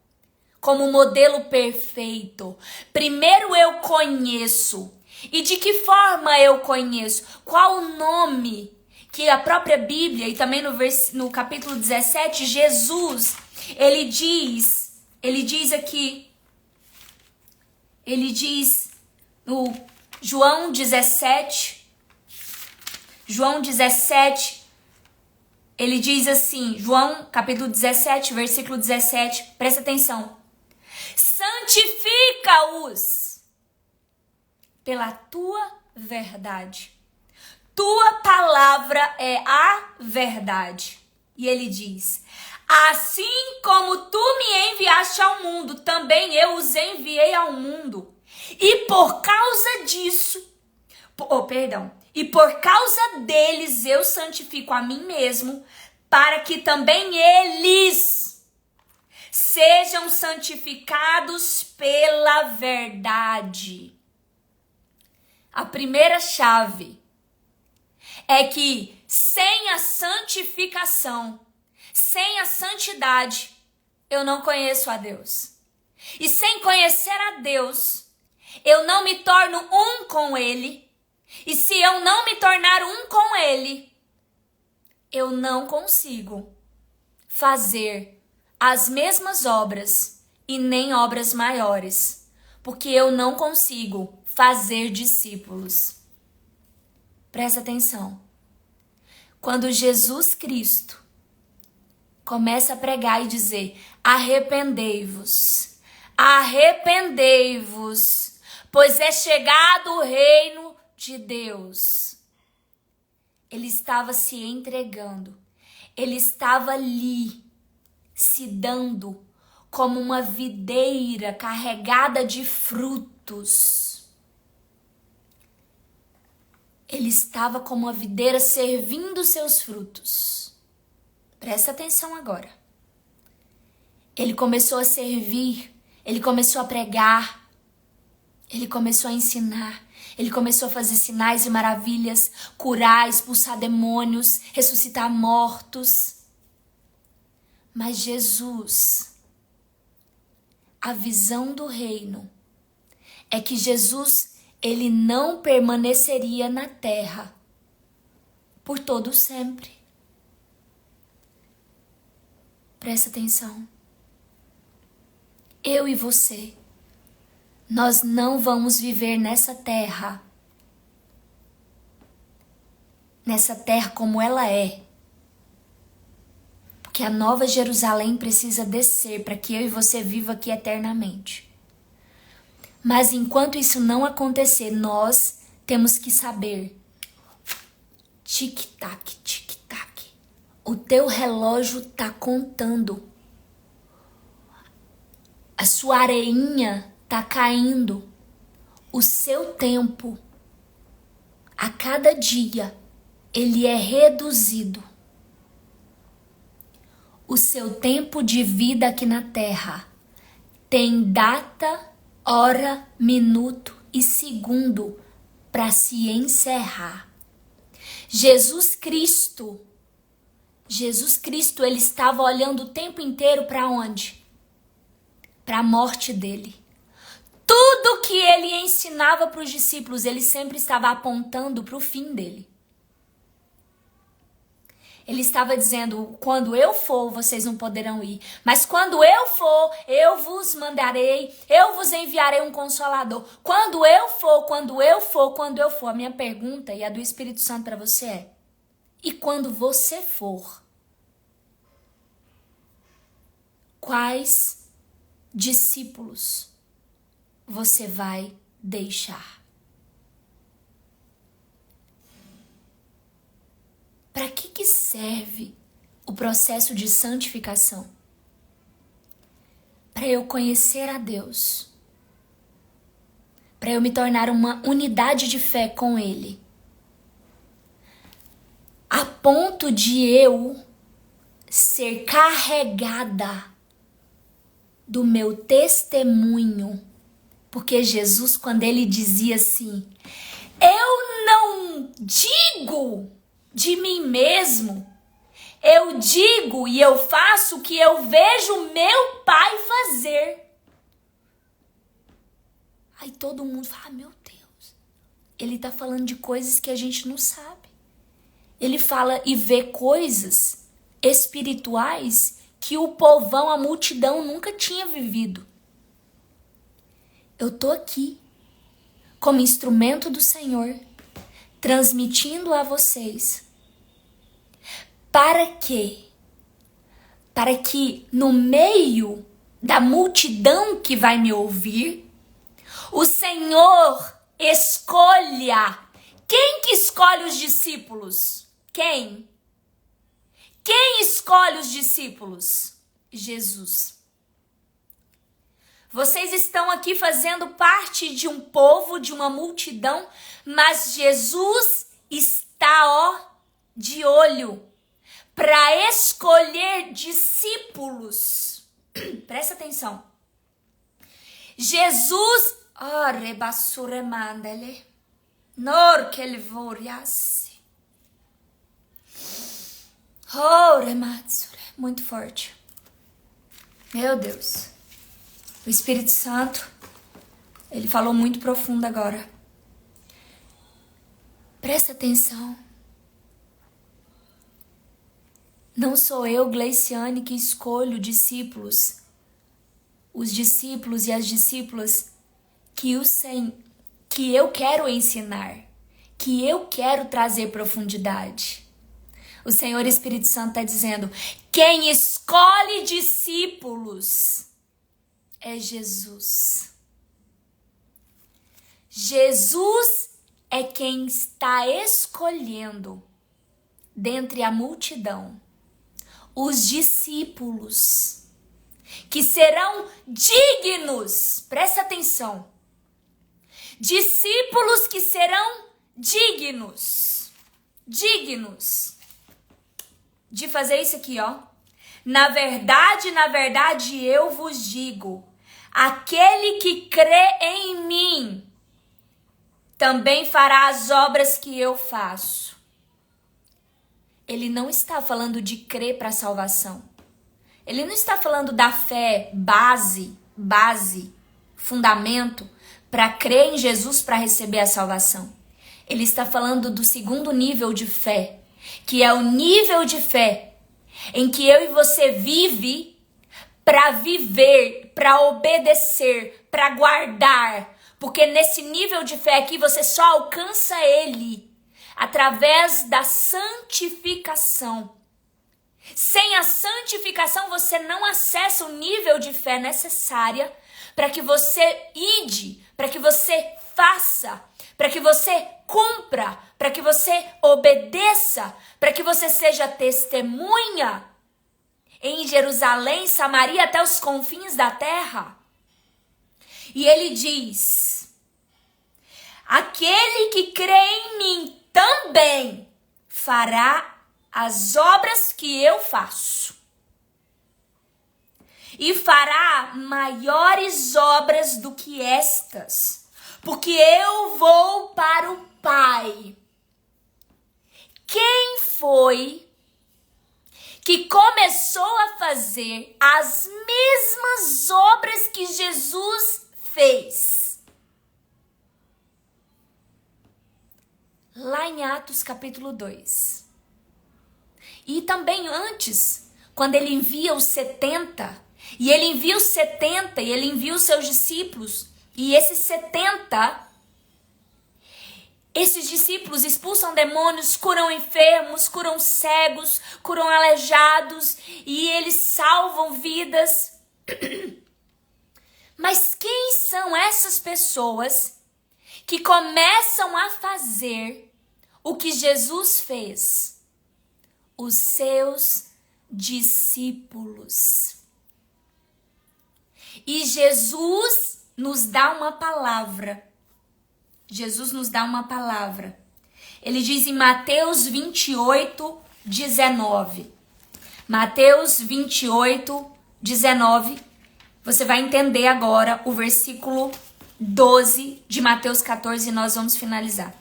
como modelo perfeito. Primeiro eu conheço. E de que forma eu conheço? Qual o nome que a própria Bíblia, e também no capítulo 17, Jesus, ele diz aqui, ele diz no João 17, ele diz assim, João capítulo 17, versículo 17, presta atenção. Santifica-os pela tua verdade. Tua palavra é a verdade. E ele diz, assim como tu me enviaste ao mundo, também eu os enviei ao mundo. E por causa disso, e por causa deles eu santifico a mim mesmo, para que também eles sejam santificados pela verdade. A primeira chave é que sem a santificação, sem a santidade, eu não conheço a Deus. E sem conhecer a Deus, eu não me torno um com Ele. E se eu não me tornar um com Ele, eu não consigo fazer as mesmas obras e nem obras maiores, porque eu não consigo fazer discípulos. Presta atenção. Quando Jesus Cristo começa a pregar e dizer, arrependei-vos, arrependei-vos, pois é chegado o reino de Deus. Ele estava se entregando, ele estava ali, se dando como uma videira carregada de frutos. Ele estava como uma videira servindo seus frutos. Presta atenção agora. Ele começou a servir, ele começou a pregar, ele começou a ensinar, ele começou a fazer sinais e maravilhas, curar, expulsar demônios, ressuscitar mortos. Mas Jesus, a visão do reino é que Jesus, ele não permaneceria na terra por todo sempre. Presta atenção. Eu e você, nós não vamos viver nessa terra como ela é. Porque a nova Jerusalém precisa descer para que eu e você viva aqui eternamente. Mas enquanto isso não acontecer, nós temos que saber. Tic-tac, tic-tac. O teu relógio tá contando. A sua areinha tá caindo. O seu tempo, a cada dia, ele é reduzido. O seu tempo de vida aqui na terra tem data, hora, minuto e segundo para se encerrar. Jesus Cristo, ele estava olhando o tempo inteiro para onde? Para a morte dele. Tudo que ele ensinava para os discípulos, ele sempre estava apontando para o fim dele. Ele estava dizendo, quando eu for, vocês não poderão ir. Mas quando eu for, eu vos mandarei, eu vos enviarei um consolador. Quando eu for. A minha pergunta e a do Espírito Santo para você é, e quando você for, quais discípulos você vai deixar? Para que serve o processo de santificação? Para eu conhecer a Deus. Para eu me tornar uma unidade de fé com Ele. A ponto de eu ser carregada do meu testemunho. Porque Jesus, quando ele dizia assim, eu não digo de mim mesmo, eu digo e eu faço o que eu vejo meu Pai fazer. Aí todo mundo fala, meu Deus, ele tá falando de coisas que a gente não sabe. Ele fala e vê coisas espirituais que o povão, a multidão nunca tinha vivido. Eu tô aqui como instrumento do Senhor, transmitindo a vocês. Para quê? Para que no meio da multidão que vai me ouvir, o Senhor escolha. Quem que escolhe os discípulos? Quem? Quem escolhe os discípulos? Jesus. Vocês estão aqui fazendo parte de um povo, de uma multidão, mas Jesus está, de olho para escolher discípulos. Presta atenção. Jesus, muito forte. Meu Deus. O Espírito Santo, ele falou muito profundo agora. Presta atenção. Não sou eu, Gleiciane, que escolho discípulos. Os discípulos e as discípulas que eu quero ensinar, que eu quero trazer profundidade. O Senhor Espírito Santo está dizendo, quem escolhe discípulos é Jesus. Jesus é quem está escolhendo dentre a multidão os discípulos que serão dignos. Presta atenção. Discípulos que serão dignos de fazer isso aqui, ó. Na verdade, eu vos digo, aquele que crê em mim também fará as obras que eu faço. Ele não está falando de crer para a salvação. Ele não está falando da fé base, fundamento, para crer em Jesus para receber a salvação. Ele está falando do segundo nível de fé, que é o nível de fé em que eu e você vive para viver, para obedecer, para guardar. Porque nesse nível de fé aqui você só alcança ele através da santificação. Sem a santificação você não acessa o nível de fé necessária para que você para que você faça, para que você cumpra, para que você obedeça, para que você seja testemunha em Jerusalém, Samaria, até os confins da terra. E ele diz, aquele que crê em mim também fará as obras que eu faço. E fará maiores obras do que estas, porque eu vou para o Pai. Quem foi que começou a fazer as mesmas obras que Jesus fez? Lá em Atos capítulo 2. E também antes, quando ele envia os 70, e ele envia os seus discípulos, e esses discípulos expulsam demônios, curam enfermos, curam cegos, curam aleijados, e eles salvam vidas. Mas quem são essas pessoas que começam a fazer o que Jesus fez? Os seus discípulos. E Jesus nos dá uma palavra. Ele diz em Mateus 28, 19. Mateus 28, 19. Você vai entender agora o versículo 12 de Mateus 14 e nós vamos finalizar.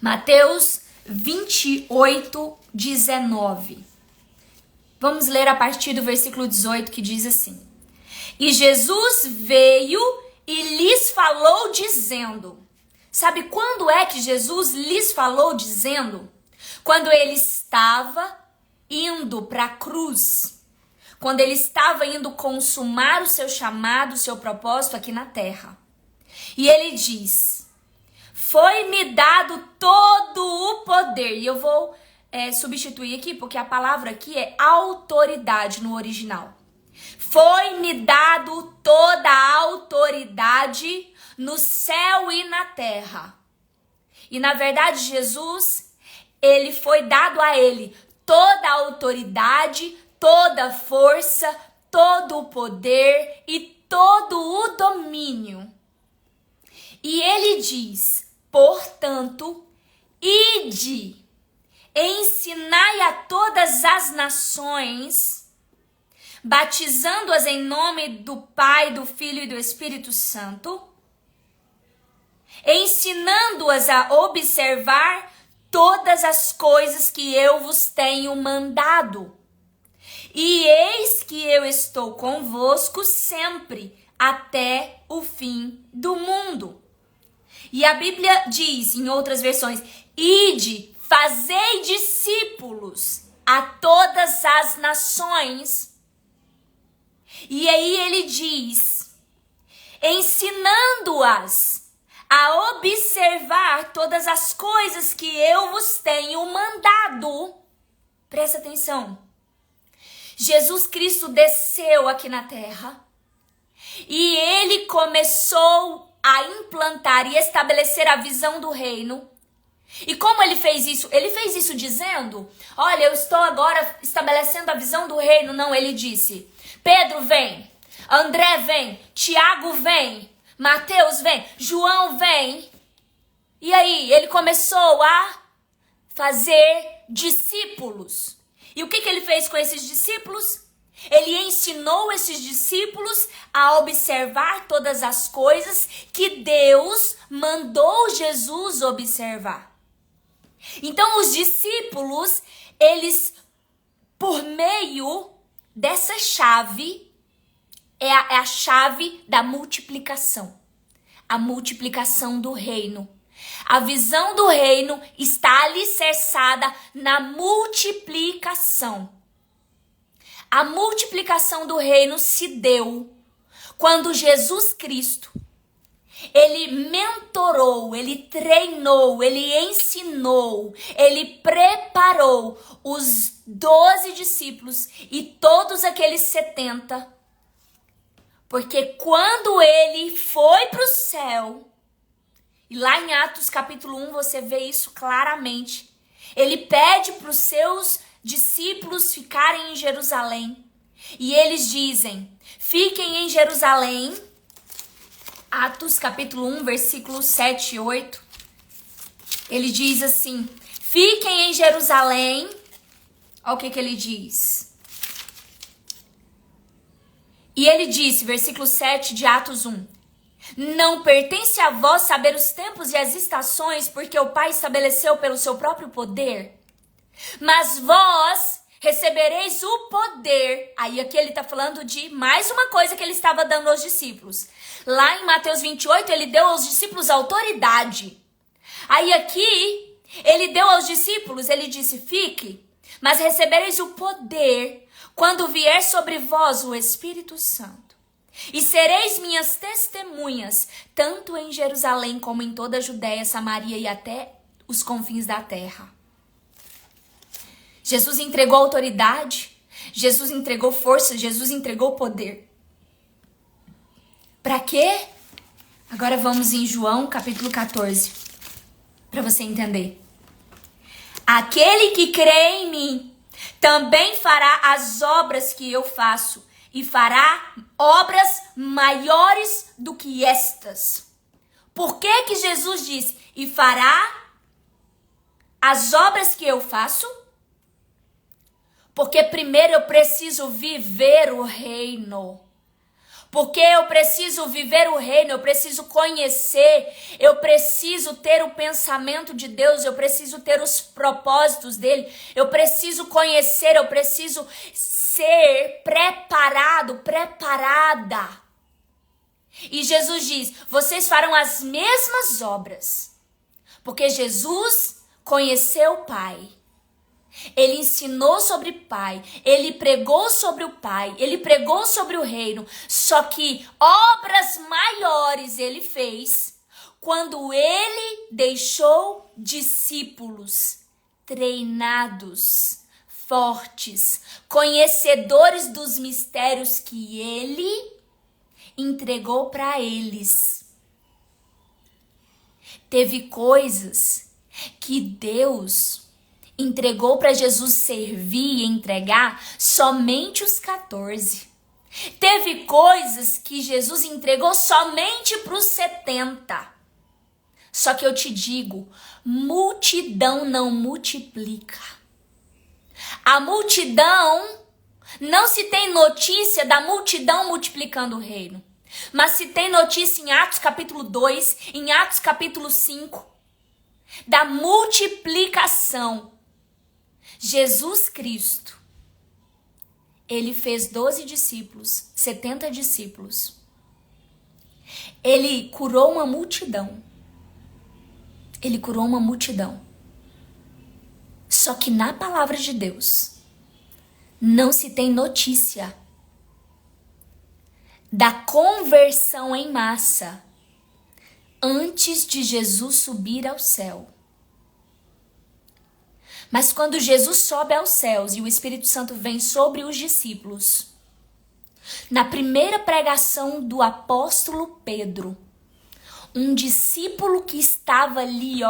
Mateus 28, 19. Vamos ler a partir do versículo 18 que diz assim. E Jesus veio e lhes falou dizendo. Sabe quando é que Jesus lhes falou dizendo? Quando ele estava indo para a cruz. Quando ele estava indo consumar o seu chamado, o seu propósito aqui na terra. E ele diz: foi-me dado todo o poder. E eu vou substituir aqui, porque a palavra aqui é autoridade no original. Foi-me dado toda a autoridade no céu e na terra. E na verdade Jesus, ele foi dado a ele toda a autoridade, toda a força, todo o poder e todo o domínio. E ele diz, portanto, ide, ensinai a todas as nações, batizando-as em nome do Pai, do Filho e do Espírito Santo, ensinando-as a observar todas as coisas que eu vos tenho mandado. E eis que eu estou convosco sempre, até o fim do mundo. E a Bíblia diz, em outras versões, ide, fazei discípulos a todas as nações. E aí ele diz, ensinando-as a observar todas as coisas que eu vos tenho mandado. Presta atenção. Jesus Cristo desceu aqui na terra e ele começou a implantar e estabelecer a visão do reino. E como ele fez isso? Ele fez isso dizendo, olha, eu estou agora estabelecendo a visão do reino. Não, ele disse, Pedro vem, André vem, Tiago vem, Mateus vem, João vem. E aí, ele começou a fazer discípulos. E o que ele fez com esses discípulos? Ele ensinou esses discípulos a observar todas as coisas que Deus mandou Jesus observar. Então, os discípulos, eles, por meio dessa chave, é a chave da multiplicação. A multiplicação do reino. A visão do reino está alicerçada na multiplicação. A multiplicação do reino se deu quando Jesus Cristo, ele mentorou, ele treinou, ele ensinou, ele preparou os 12 discípulos e todos aqueles 70. Porque quando ele foi para o céu, e lá em Atos capítulo 1 você vê isso claramente, ele pede para os seus discípulos ficarem em Jerusalém. E eles dizem, fiquem em Jerusalém. Atos capítulo 1, versículos 7 e 8. Ele diz assim, fiquem em Jerusalém. Olha o que ele diz. E ele disse, versículo 7 de Atos 1. Não pertence a vós saber os tempos e as estações, porque o Pai estabeleceu pelo seu próprio poder. Mas vós recebereis o poder. Aí aqui ele está falando de mais uma coisa que ele estava dando aos discípulos. Lá em Mateus 28, ele deu aos discípulos autoridade. Aí aqui, ele deu aos discípulos, ele disse, fique, mas recebereis o poder quando vier sobre vós o Espírito Santo. E sereis minhas testemunhas, tanto em Jerusalém como em toda a Judéia, Samaria e até os confins da terra. Jesus entregou autoridade, Jesus entregou força, Jesus entregou poder. Para quê? Agora vamos em João capítulo 14, para você entender. Aquele que crê em mim também fará as obras que eu faço e fará obras maiores do que estas. Por que Jesus disse, e fará as obras que eu faço? Porque primeiro eu preciso viver o reino. Porque eu preciso viver o reino, eu preciso conhecer, eu preciso ter o pensamento de Deus, eu preciso ter os propósitos dele, eu preciso conhecer, eu preciso ser preparado, preparada. E Jesus diz, vocês farão as mesmas obras. Porque Jesus conheceu o Pai. Ele ensinou sobre o Pai, ele pregou sobre o Pai, ele pregou sobre o reino. Só que obras maiores ele fez quando ele deixou discípulos treinados, fortes, conhecedores dos mistérios que ele entregou para eles. Teve coisas que Deus entregou para Jesus servir e entregar somente os 14. Teve coisas que Jesus entregou somente para os 70. Só que eu te digo, multidão não multiplica. A multidão, não se tem notícia da multidão multiplicando o reino. Mas se tem notícia em Atos capítulo 2, em Atos capítulo 5, da multiplicação. Jesus Cristo, ele fez 12 discípulos, 70 discípulos. Ele curou uma multidão. Ele curou uma multidão. Só que na palavra de Deus, não se tem notícia da conversão em massa antes de Jesus subir ao céu. Mas quando Jesus sobe aos céus e o Espírito Santo vem sobre os discípulos, na primeira pregação do apóstolo Pedro, um discípulo que estava ali,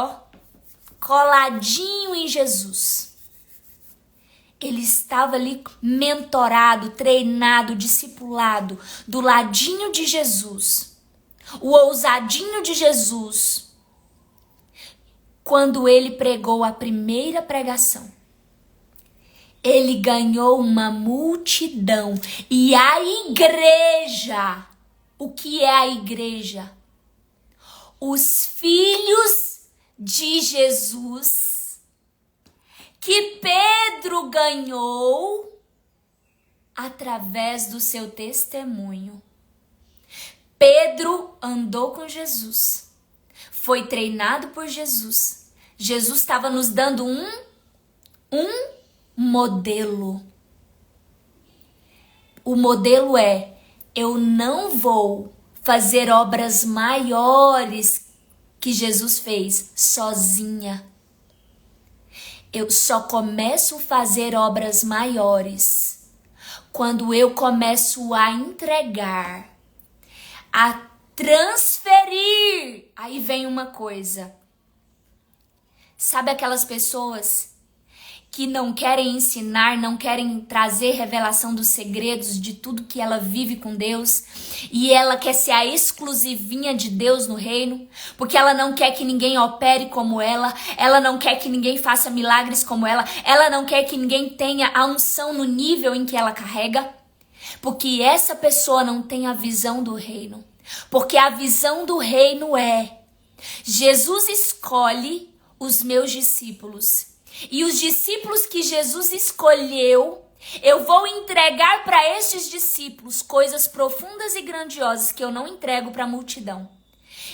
coladinho em Jesus, ele estava ali mentorado, treinado, discipulado, do ladinho de Jesus, o ousadinho de Jesus. Quando ele pregou a primeira pregação, ele ganhou uma multidão. E a igreja, o que é a igreja? Os filhos de Jesus, que Pedro ganhou através do seu testemunho. Pedro andou com Jesus. Foi treinado por Jesus. Jesus estava nos dando um modelo. O modelo é: eu não vou fazer obras maiores que Jesus fez sozinha. Eu só começo a fazer obras maiores quando eu começo a entregar, a transferir. Aí vem uma coisa. Sabe aquelas pessoas que não querem ensinar, não querem trazer revelação dos segredos de tudo que ela vive com Deus, e ela quer ser a exclusivinha de Deus no reino, porque ela não quer que ninguém opere como ela não quer que ninguém faça milagres como ela não quer que ninguém tenha a unção no nível em que ela carrega, porque essa pessoa não tem a visão do reino. Porque a visão do reino é: Jesus escolhe os meus discípulos. E os discípulos que Jesus escolheu, eu vou entregar para estes discípulos coisas profundas e grandiosas que eu não entrego para a multidão.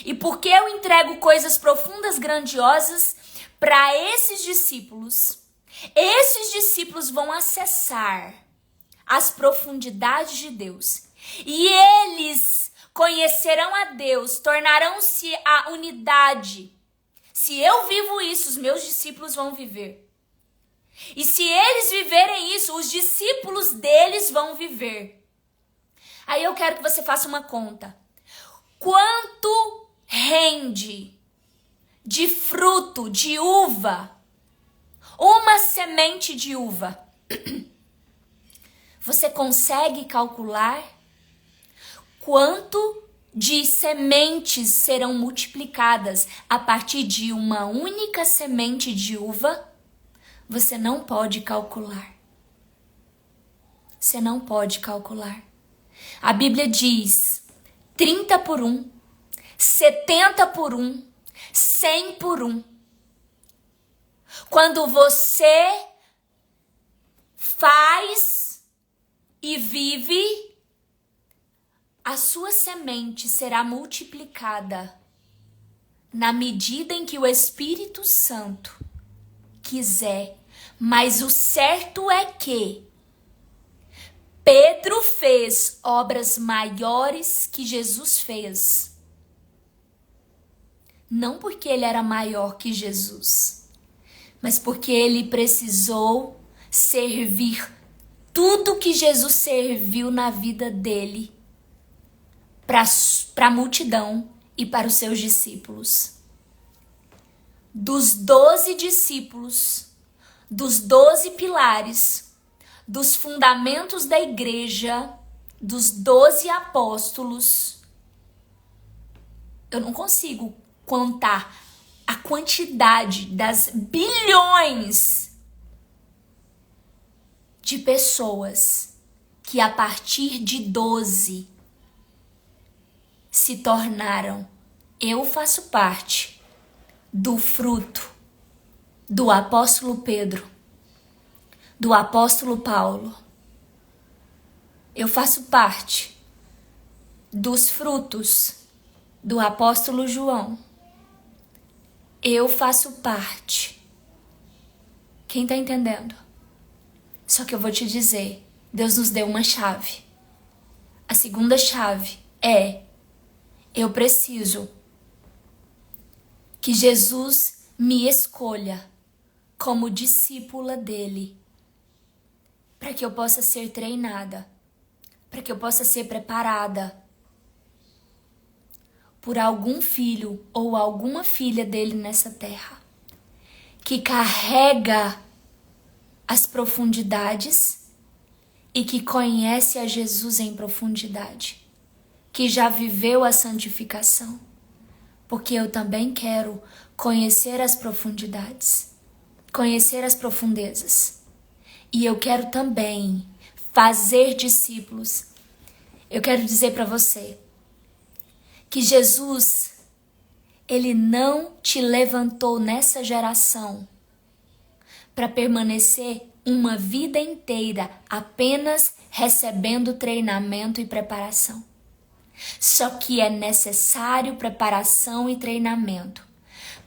E porque eu entrego coisas profundas, grandiosas para esses discípulos vão acessar as profundidades de Deus. E eles conhecerão a Deus, tornarão-se a unidade. Se eu vivo isso, os meus discípulos vão viver. E se eles viverem isso, os discípulos deles vão viver. Aí eu quero que você faça uma conta. Quanto rende de fruto, de uva, uma semente de uva? Você consegue calcular quanto de sementes serão multiplicadas a partir de uma única semente de uva? Você não pode calcular. Você não pode calcular. A Bíblia diz 30 por 1, 70 por 1, 100 por 1. Quando você faz e vive a sua semente será multiplicada na medida em que o Espírito Santo quiser. Mas o certo é que Pedro fez obras maiores que Jesus fez. Não porque ele era maior que Jesus, mas porque ele precisou servir tudo que Jesus serviu na vida dele para a multidão e para os seus discípulos. Dos 12 discípulos, dos 12 pilares, dos fundamentos da igreja, dos 12 apóstolos, eu não consigo contar a quantidade das bilhões de pessoas que a partir de 12 se tornaram. Eu faço parte do fruto do apóstolo Pedro, do apóstolo Paulo. Eu faço parte dos frutos do apóstolo João. Eu faço parte. Quem tá entendendo? Só que eu vou te dizer, Deus nos deu uma chave. A segunda chave é: eu preciso que Jesus me escolha como discípula dele, para que eu possa ser treinada, para que eu possa ser preparada por algum filho ou alguma filha dele nessa terra, que carrega as profundidades e que conhece a Jesus em profundidade, que já viveu a santificação, porque eu também quero conhecer as profundidades, conhecer as profundezas, e eu quero também fazer discípulos. Eu quero dizer para você que Jesus, ele não te levantou nessa geração para permanecer uma vida inteira apenas recebendo treinamento e preparação. Só que é necessário preparação e treinamento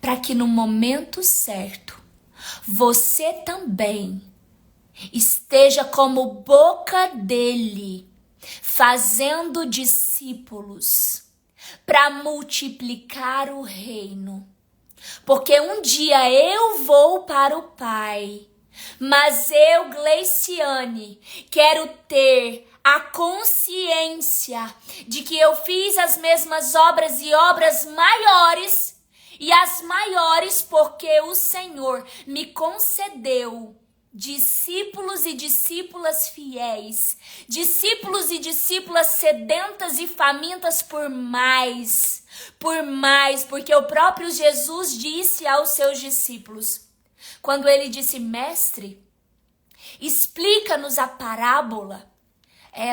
para que no momento certo você também esteja como boca dele, fazendo discípulos para multiplicar o reino. Porque um dia eu vou para o Pai, mas eu, Gleiciane, quero ter a consciência de que eu fiz as mesmas obras e obras maiores, e as maiores porque o Senhor me concedeu discípulos e discípulas fiéis, discípulos e discípulas sedentas e famintas por mais, porque o próprio Jesus disse aos seus discípulos, quando ele disse: mestre, explica-nos a parábola,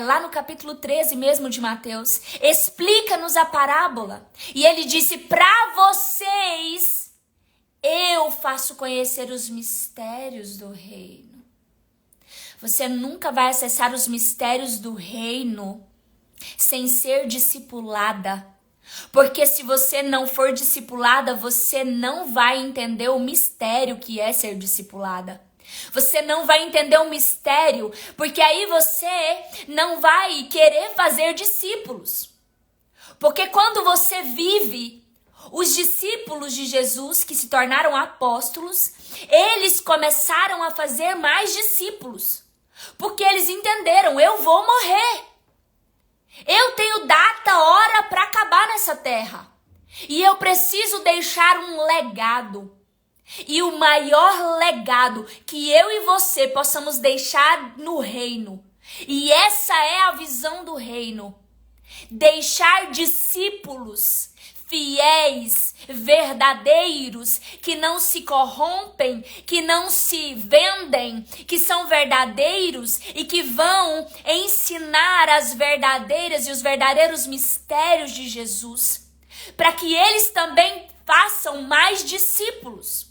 lá no capítulo 13 mesmo de Mateus, explica-nos a parábola, e ele disse: para vocês eu faço conhecer os mistérios do reino. Você nunca vai acessar os mistérios do reino sem ser discipulada. Porque se você não for discipulada, você não vai entender o mistério que é ser discipulada. Você não vai entender o mistério, porque aí você não vai querer fazer discípulos. Porque quando você vive os discípulos de Jesus que se tornaram apóstolos, eles começaram a fazer mais discípulos. Porque eles entenderam: eu vou morrer. Eu tenho data, hora para acabar nessa terra. E eu preciso deixar um legado. E o maior legado que eu e você possamos deixar no reino. E essa é a visão do reino. Deixar discípulos fiéis, verdadeiros, que não se corrompem, que não se vendem, que são verdadeiros e que vão ensinar as verdadeiras e os verdadeiros mistérios de Jesus, para que eles também façam mais discípulos.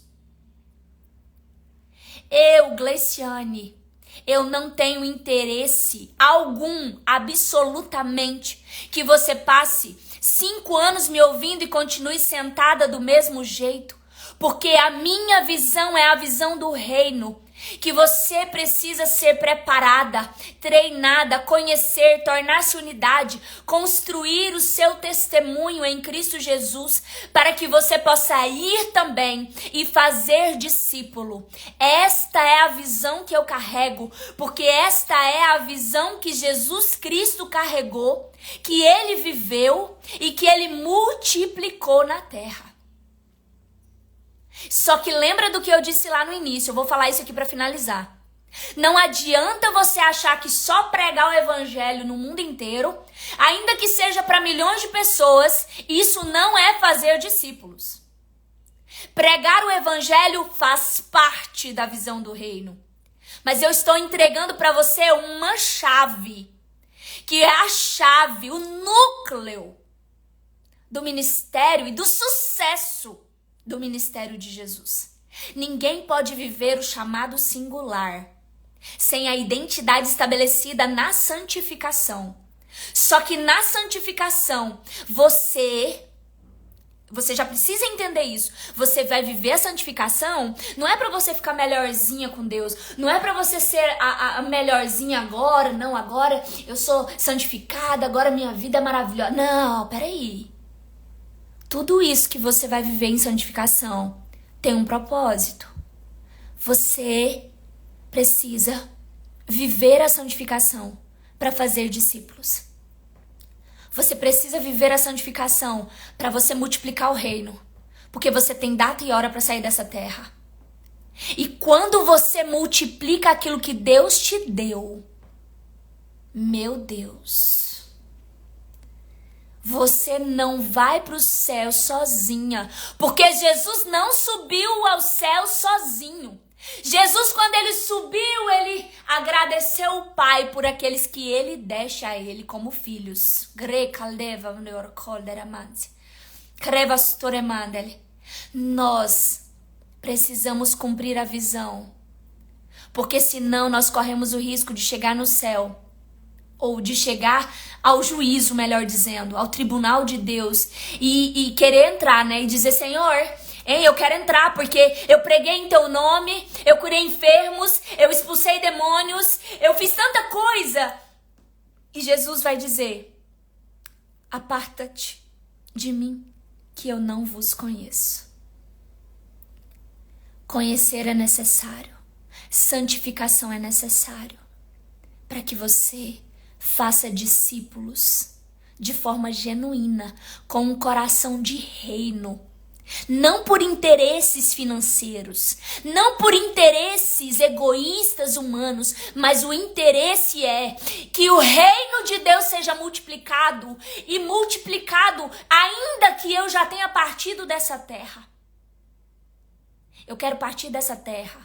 Eu, Gleiciane, Eu não tenho interesse algum, absolutamente, que você passe 5 anos me ouvindo e continue sentada do mesmo jeito. Porque a minha visão é a visão do reino. Que você precisa ser preparada, treinada, conhecer, tornar-se unidade, construir o seu testemunho em Cristo Jesus, para que você possa ir também e fazer discípulo. Esta é a visão que eu carrego, porque esta é a visão que Jesus Cristo carregou, que ele viveu e que ele multiplicou na terra. Só que lembra do que eu disse lá no início, eu vou falar isso aqui para finalizar. Não adianta você achar que só pregar o evangelho no mundo inteiro, ainda que seja para milhões de pessoas, isso não é fazer discípulos. Pregar o evangelho faz parte da visão do reino. Mas eu estou entregando para você uma chave, que é a chave, o núcleo do ministério e do sucesso do ministério de Jesus. Ninguém pode viver o chamado singular sem a identidade estabelecida na santificação. Só que na santificação, você já precisa entender isso. Você vai viver a santificação, não é para você ficar melhorzinha com Deus, não é para você ser a melhorzinha agora, não, agora eu sou santificada, agora minha vida é maravilhosa. Não, peraí. Tudo isso que você vai viver em santificação tem um propósito. Você precisa viver a santificação para fazer discípulos. Você precisa viver a santificação para você multiplicar o reino. Porque você tem data e hora para sair dessa terra. E quando você multiplica aquilo que Deus te deu, meu Deus, você não vai para o céu sozinha, porque Jesus não subiu ao céu sozinho. Jesus, quando ele subiu, ele agradeceu o Pai por aqueles que ele deixa a ele como filhos. Nós precisamos cumprir a visão, porque senão nós corremos o risco de chegar no céu, ou de chegar ao juízo, melhor dizendo, ao tribunal de Deus, e querer entrar, né? E dizer, Senhor, eu quero entrar porque eu preguei em teu nome, eu curei enfermos, eu expulsei demônios, eu fiz tanta coisa. E Jesus vai dizer, aparta-te de mim, que eu não vos conheço. Conhecer é necessário, santificação é necessário, para que você faça discípulos de forma genuína, com um coração de reino. Não por interesses financeiros, não por interesses egoístas humanos, mas o interesse é que o reino de Deus seja multiplicado e multiplicado ainda que eu já tenha partido dessa terra. Eu quero partir dessa terra,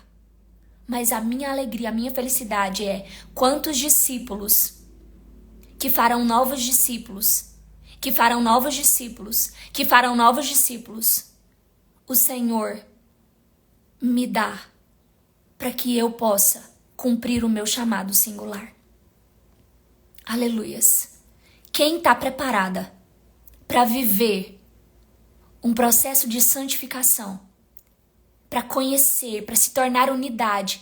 mas a minha alegria, a minha felicidade é quantos discípulos que farão novos discípulos, que farão novos discípulos, que farão novos discípulos, o Senhor me dá para que eu possa cumprir o meu chamado singular. Aleluias. Quem está preparada para viver um processo de santificação, para conhecer, para se tornar unidade,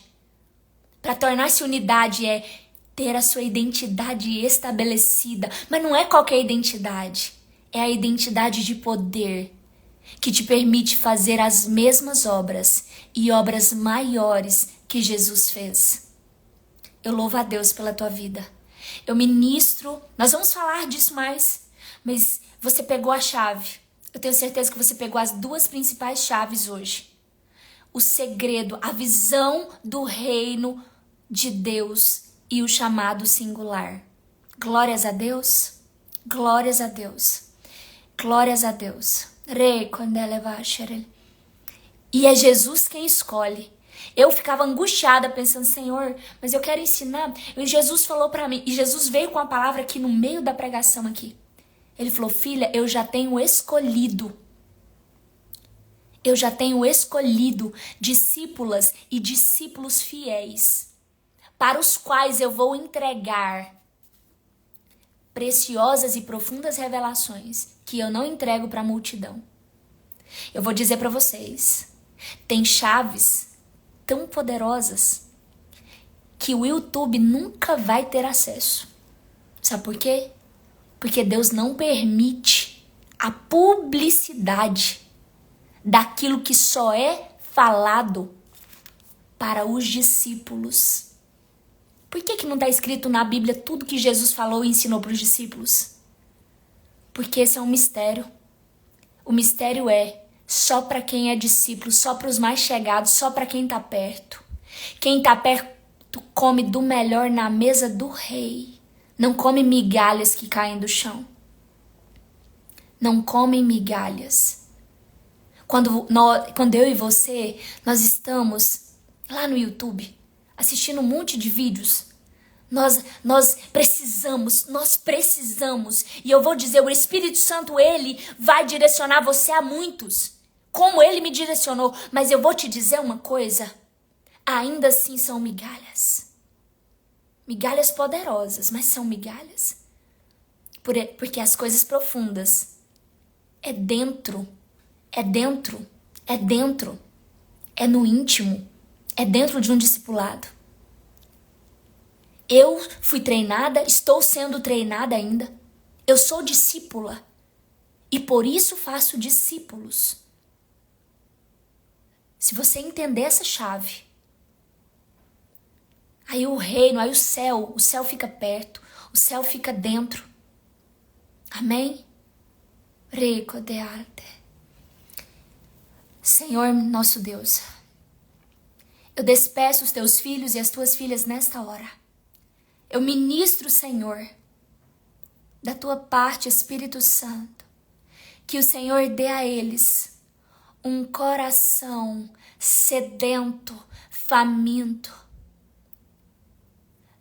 para tornar-se unidade é ter a sua identidade estabelecida, mas não é qualquer identidade, é a identidade de poder, que te permite fazer as mesmas obras e obras maiores que Jesus fez. Eu louvo a Deus pela tua vida. Eu ministro, nós vamos falar disso mais, mas você pegou a chave. Eu tenho certeza que você pegou as 2 principais chaves hoje. O segredo, a visão do reino de Deus e o chamado singular. Glórias a Deus, glórias a Deus, glórias a Deus. E é Jesus quem escolhe. Eu ficava angustiada pensando, Senhor, mas eu quero ensinar. E Jesus falou para mim, e Jesus veio com a palavra aqui no meio da pregação aqui. Ele falou, filha, eu já tenho escolhido. Eu já tenho escolhido discípulas e discípulos fiéis para os quais eu vou entregar preciosas e profundas revelações que eu não entrego para a multidão. Eu vou dizer para vocês, tem chaves tão poderosas que o YouTube nunca vai ter acesso. Sabe por quê? Porque Deus não permite a publicidade daquilo que só é falado para os discípulos. Por que não está escrito na Bíblia tudo que Jesus falou e ensinou para os discípulos? Porque esse é um mistério. O mistério é só para quem é discípulo, só para os mais chegados, só para quem está perto. Quem está perto come do melhor na mesa do rei. Não come migalhas que caem do chão. Não comem migalhas. Quando eu e você, nós estamos lá no YouTube, assistindo um monte de vídeos, nós precisamos, e eu vou dizer, o Espírito Santo, ele vai direcionar você a muitos, como ele me direcionou, mas eu vou te dizer uma coisa, ainda assim são migalhas. Migalhas poderosas, mas são migalhas. Porque as coisas profundas é dentro, é no íntimo, é dentro de um discipulado. Eu fui treinada, estou sendo treinada ainda. Eu sou discípula e por isso faço discípulos. Se você entender essa chave, aí o reino, aí o céu fica perto, o céu fica dentro. Amém? Rico de arte. Senhor nosso Deus, eu despeço os teus filhos e as tuas filhas nesta hora. Eu ministro, Senhor, da tua parte, Espírito Santo, que o Senhor dê a eles um coração sedento, faminto,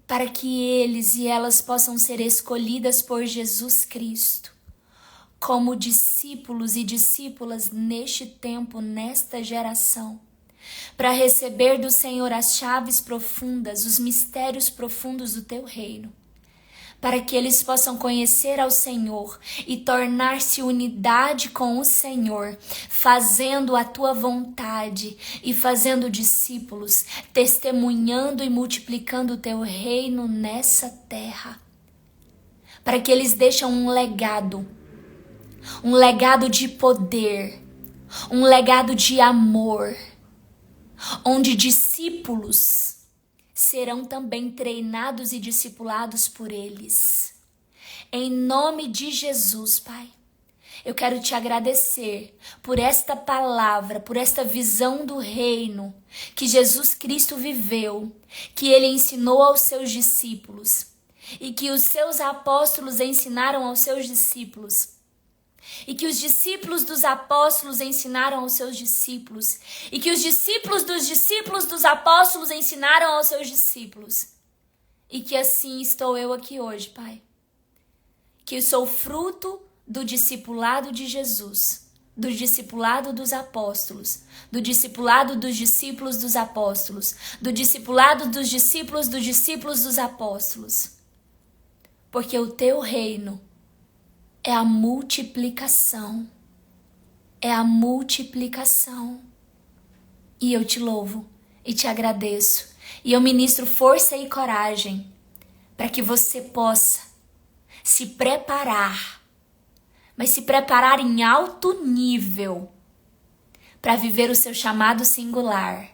para que eles e elas possam ser escolhidas por Jesus Cristo como discípulos e discípulas neste tempo, nesta geração, para receber do Senhor as chaves profundas, os mistérios profundos do teu reino, para que eles possam conhecer ao Senhor e tornar-se unidade com o Senhor, fazendo a tua vontade e fazendo discípulos, testemunhando e multiplicando o teu reino nessa terra, para que eles deixem um legado de poder, um legado de amor, onde discípulos serão também treinados e discipulados por eles. Em nome de Jesus, Pai, eu quero te agradecer por esta palavra, por esta visão do reino que Jesus Cristo viveu, que ele ensinou aos seus discípulos e que os seus apóstolos ensinaram aos seus discípulos. E que os discípulos dos apóstolos ensinaram aos seus discípulos. E que os discípulos dos apóstolos ensinaram aos seus discípulos. E que assim estou eu aqui hoje, Pai. Que eu sou fruto do discipulado de Jesus, do discipulado dos apóstolos, do discipulado dos discípulos dos apóstolos, do discipulado dos discípulos dos apóstolos. Porque o teu reino é a multiplicação. É a multiplicação. E eu te louvo e te agradeço. E eu ministro força e coragem para que você possa se preparar, mas se preparar em alto nível para viver o seu chamado singular,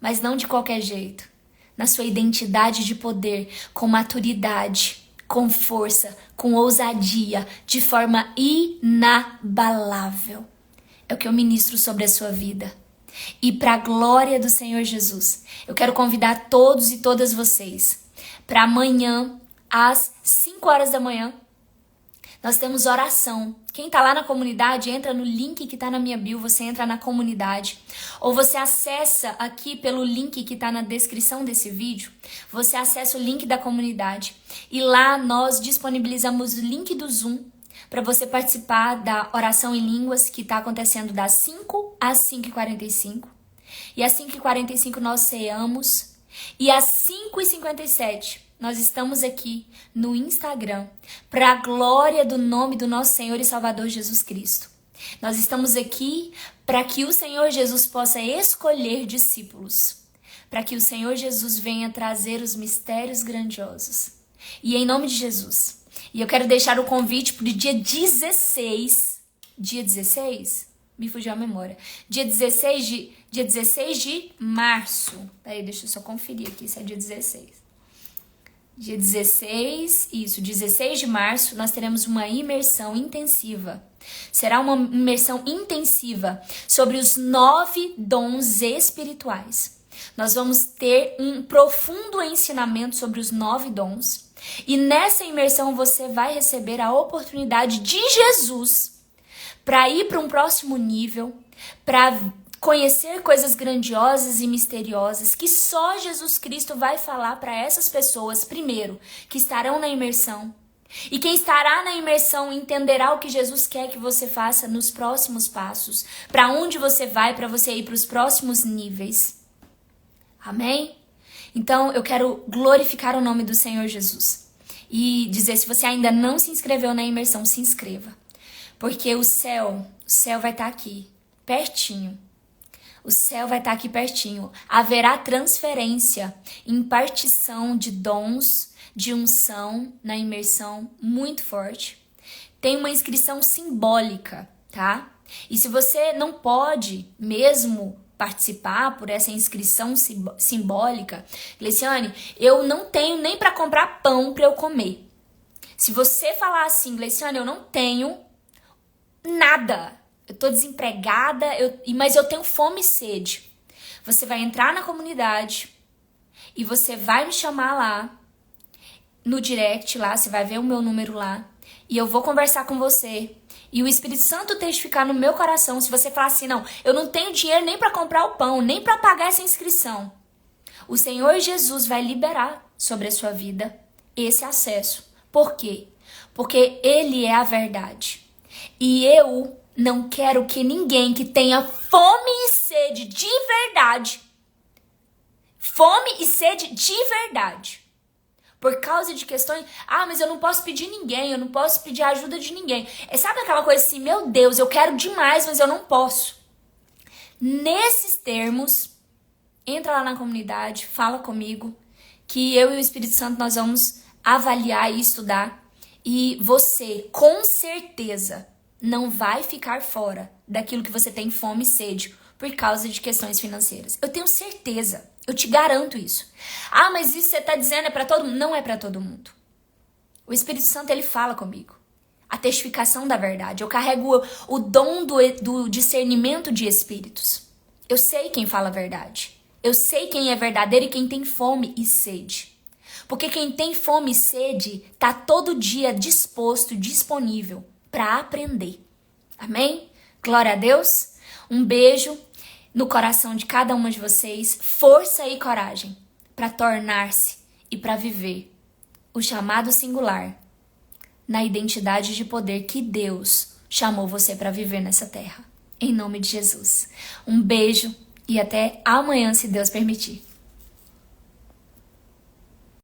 mas não de qualquer jeito, na sua identidade de poder, com maturidade, com força, com ousadia, de forma inabalável. É o que eu ministro sobre a sua vida. E para a glória do Senhor Jesus, eu quero convidar todos e todas vocês para amanhã, às 5 horas da manhã, nós temos oração. Quem tá lá na comunidade, entra no link que tá na minha bio, você entra na comunidade. Ou você acessa aqui pelo link que tá na descrição desse vídeo, você acessa o link da comunidade. E lá nós disponibilizamos o link do Zoom para você participar da oração em línguas que tá acontecendo das 5 às 5h45. E às 5h45 nós ceamos E às 5h57, nós estamos aqui no Instagram para a glória do nome do nosso Senhor e Salvador Jesus Cristo. Nós estamos aqui para que o Senhor Jesus possa escolher discípulos, para que o Senhor Jesus venha trazer os mistérios grandiosos. E em nome de Jesus. E eu quero deixar o convite para o dia 16. Dia 16? Me fugiu a memória. Dia 16 de março. Peraí, deixa eu só conferir aqui se é dia 16. Dia 16, isso, 16 de março, nós teremos uma imersão intensiva. Será uma imersão intensiva sobre os 9 dons espirituais. Nós vamos ter um profundo ensinamento sobre os 9 dons. E nessa imersão você vai receber a oportunidade de Jesus para ir para um próximo nível, para conhecer coisas grandiosas e misteriosas que só Jesus Cristo vai falar para essas pessoas, primeiro, que estarão na imersão. E quem estará na imersão entenderá o que Jesus quer que você faça nos próximos passos, para onde você vai, para você ir para os próximos níveis. Amém? Então, eu quero glorificar o nome do Senhor Jesus e dizer, se você ainda não se inscreveu na imersão, se inscreva. Porque o céu vai estar aqui, pertinho. O céu vai estar aqui pertinho. Haverá transferência, impartição de dons, de unção na imersão muito forte. Tem uma inscrição simbólica, tá? E se você não pode mesmo participar por essa inscrição simbólica, Gleiciane, eu não tenho nem para comprar pão para eu comer. Se você falar assim, Gleiciane, eu não tenho nada, eu tô desempregada, mas eu tenho fome e sede. Você vai entrar na comunidade e você vai me chamar lá, no direct lá, você vai ver o meu número lá, e eu vou conversar com você. E o Espírito Santo testificar no meu coração, se você falar assim, não, eu não tenho dinheiro nem para comprar o pão, nem para pagar essa inscrição. O Senhor Jesus vai liberar sobre a sua vida esse acesso. Por quê? Porque Ele é a verdade. E eu não quero que ninguém que tenha fome e sede de verdade, por causa de questões, mas eu não posso pedir ninguém, eu não posso pedir ajuda de ninguém. Sabe aquela coisa assim, meu Deus, eu quero demais, mas eu não posso. Nesses termos, entra lá na comunidade, fala comigo, que eu e o Espírito Santo nós vamos avaliar e estudar. E você, com certeza, não vai ficar fora daquilo que você tem fome e sede por causa de questões financeiras. Eu tenho certeza. Eu te garanto isso. Mas isso você está dizendo é para todo mundo? Não é para todo mundo. O Espírito Santo, ele fala comigo. A testificação da verdade. Eu carrego o dom do discernimento de espíritos. Eu sei quem fala a verdade. Eu sei quem é verdadeiro e quem tem fome e sede. Porque quem tem fome e sede está todo dia disposto, disponível para aprender. Amém? Glória a Deus. Um beijo no coração de cada uma de vocês, força e coragem para tornar-se e para viver o chamado singular na identidade de poder que Deus chamou você para viver nessa terra. Em nome de Jesus. Um beijo e até amanhã, se Deus permitir.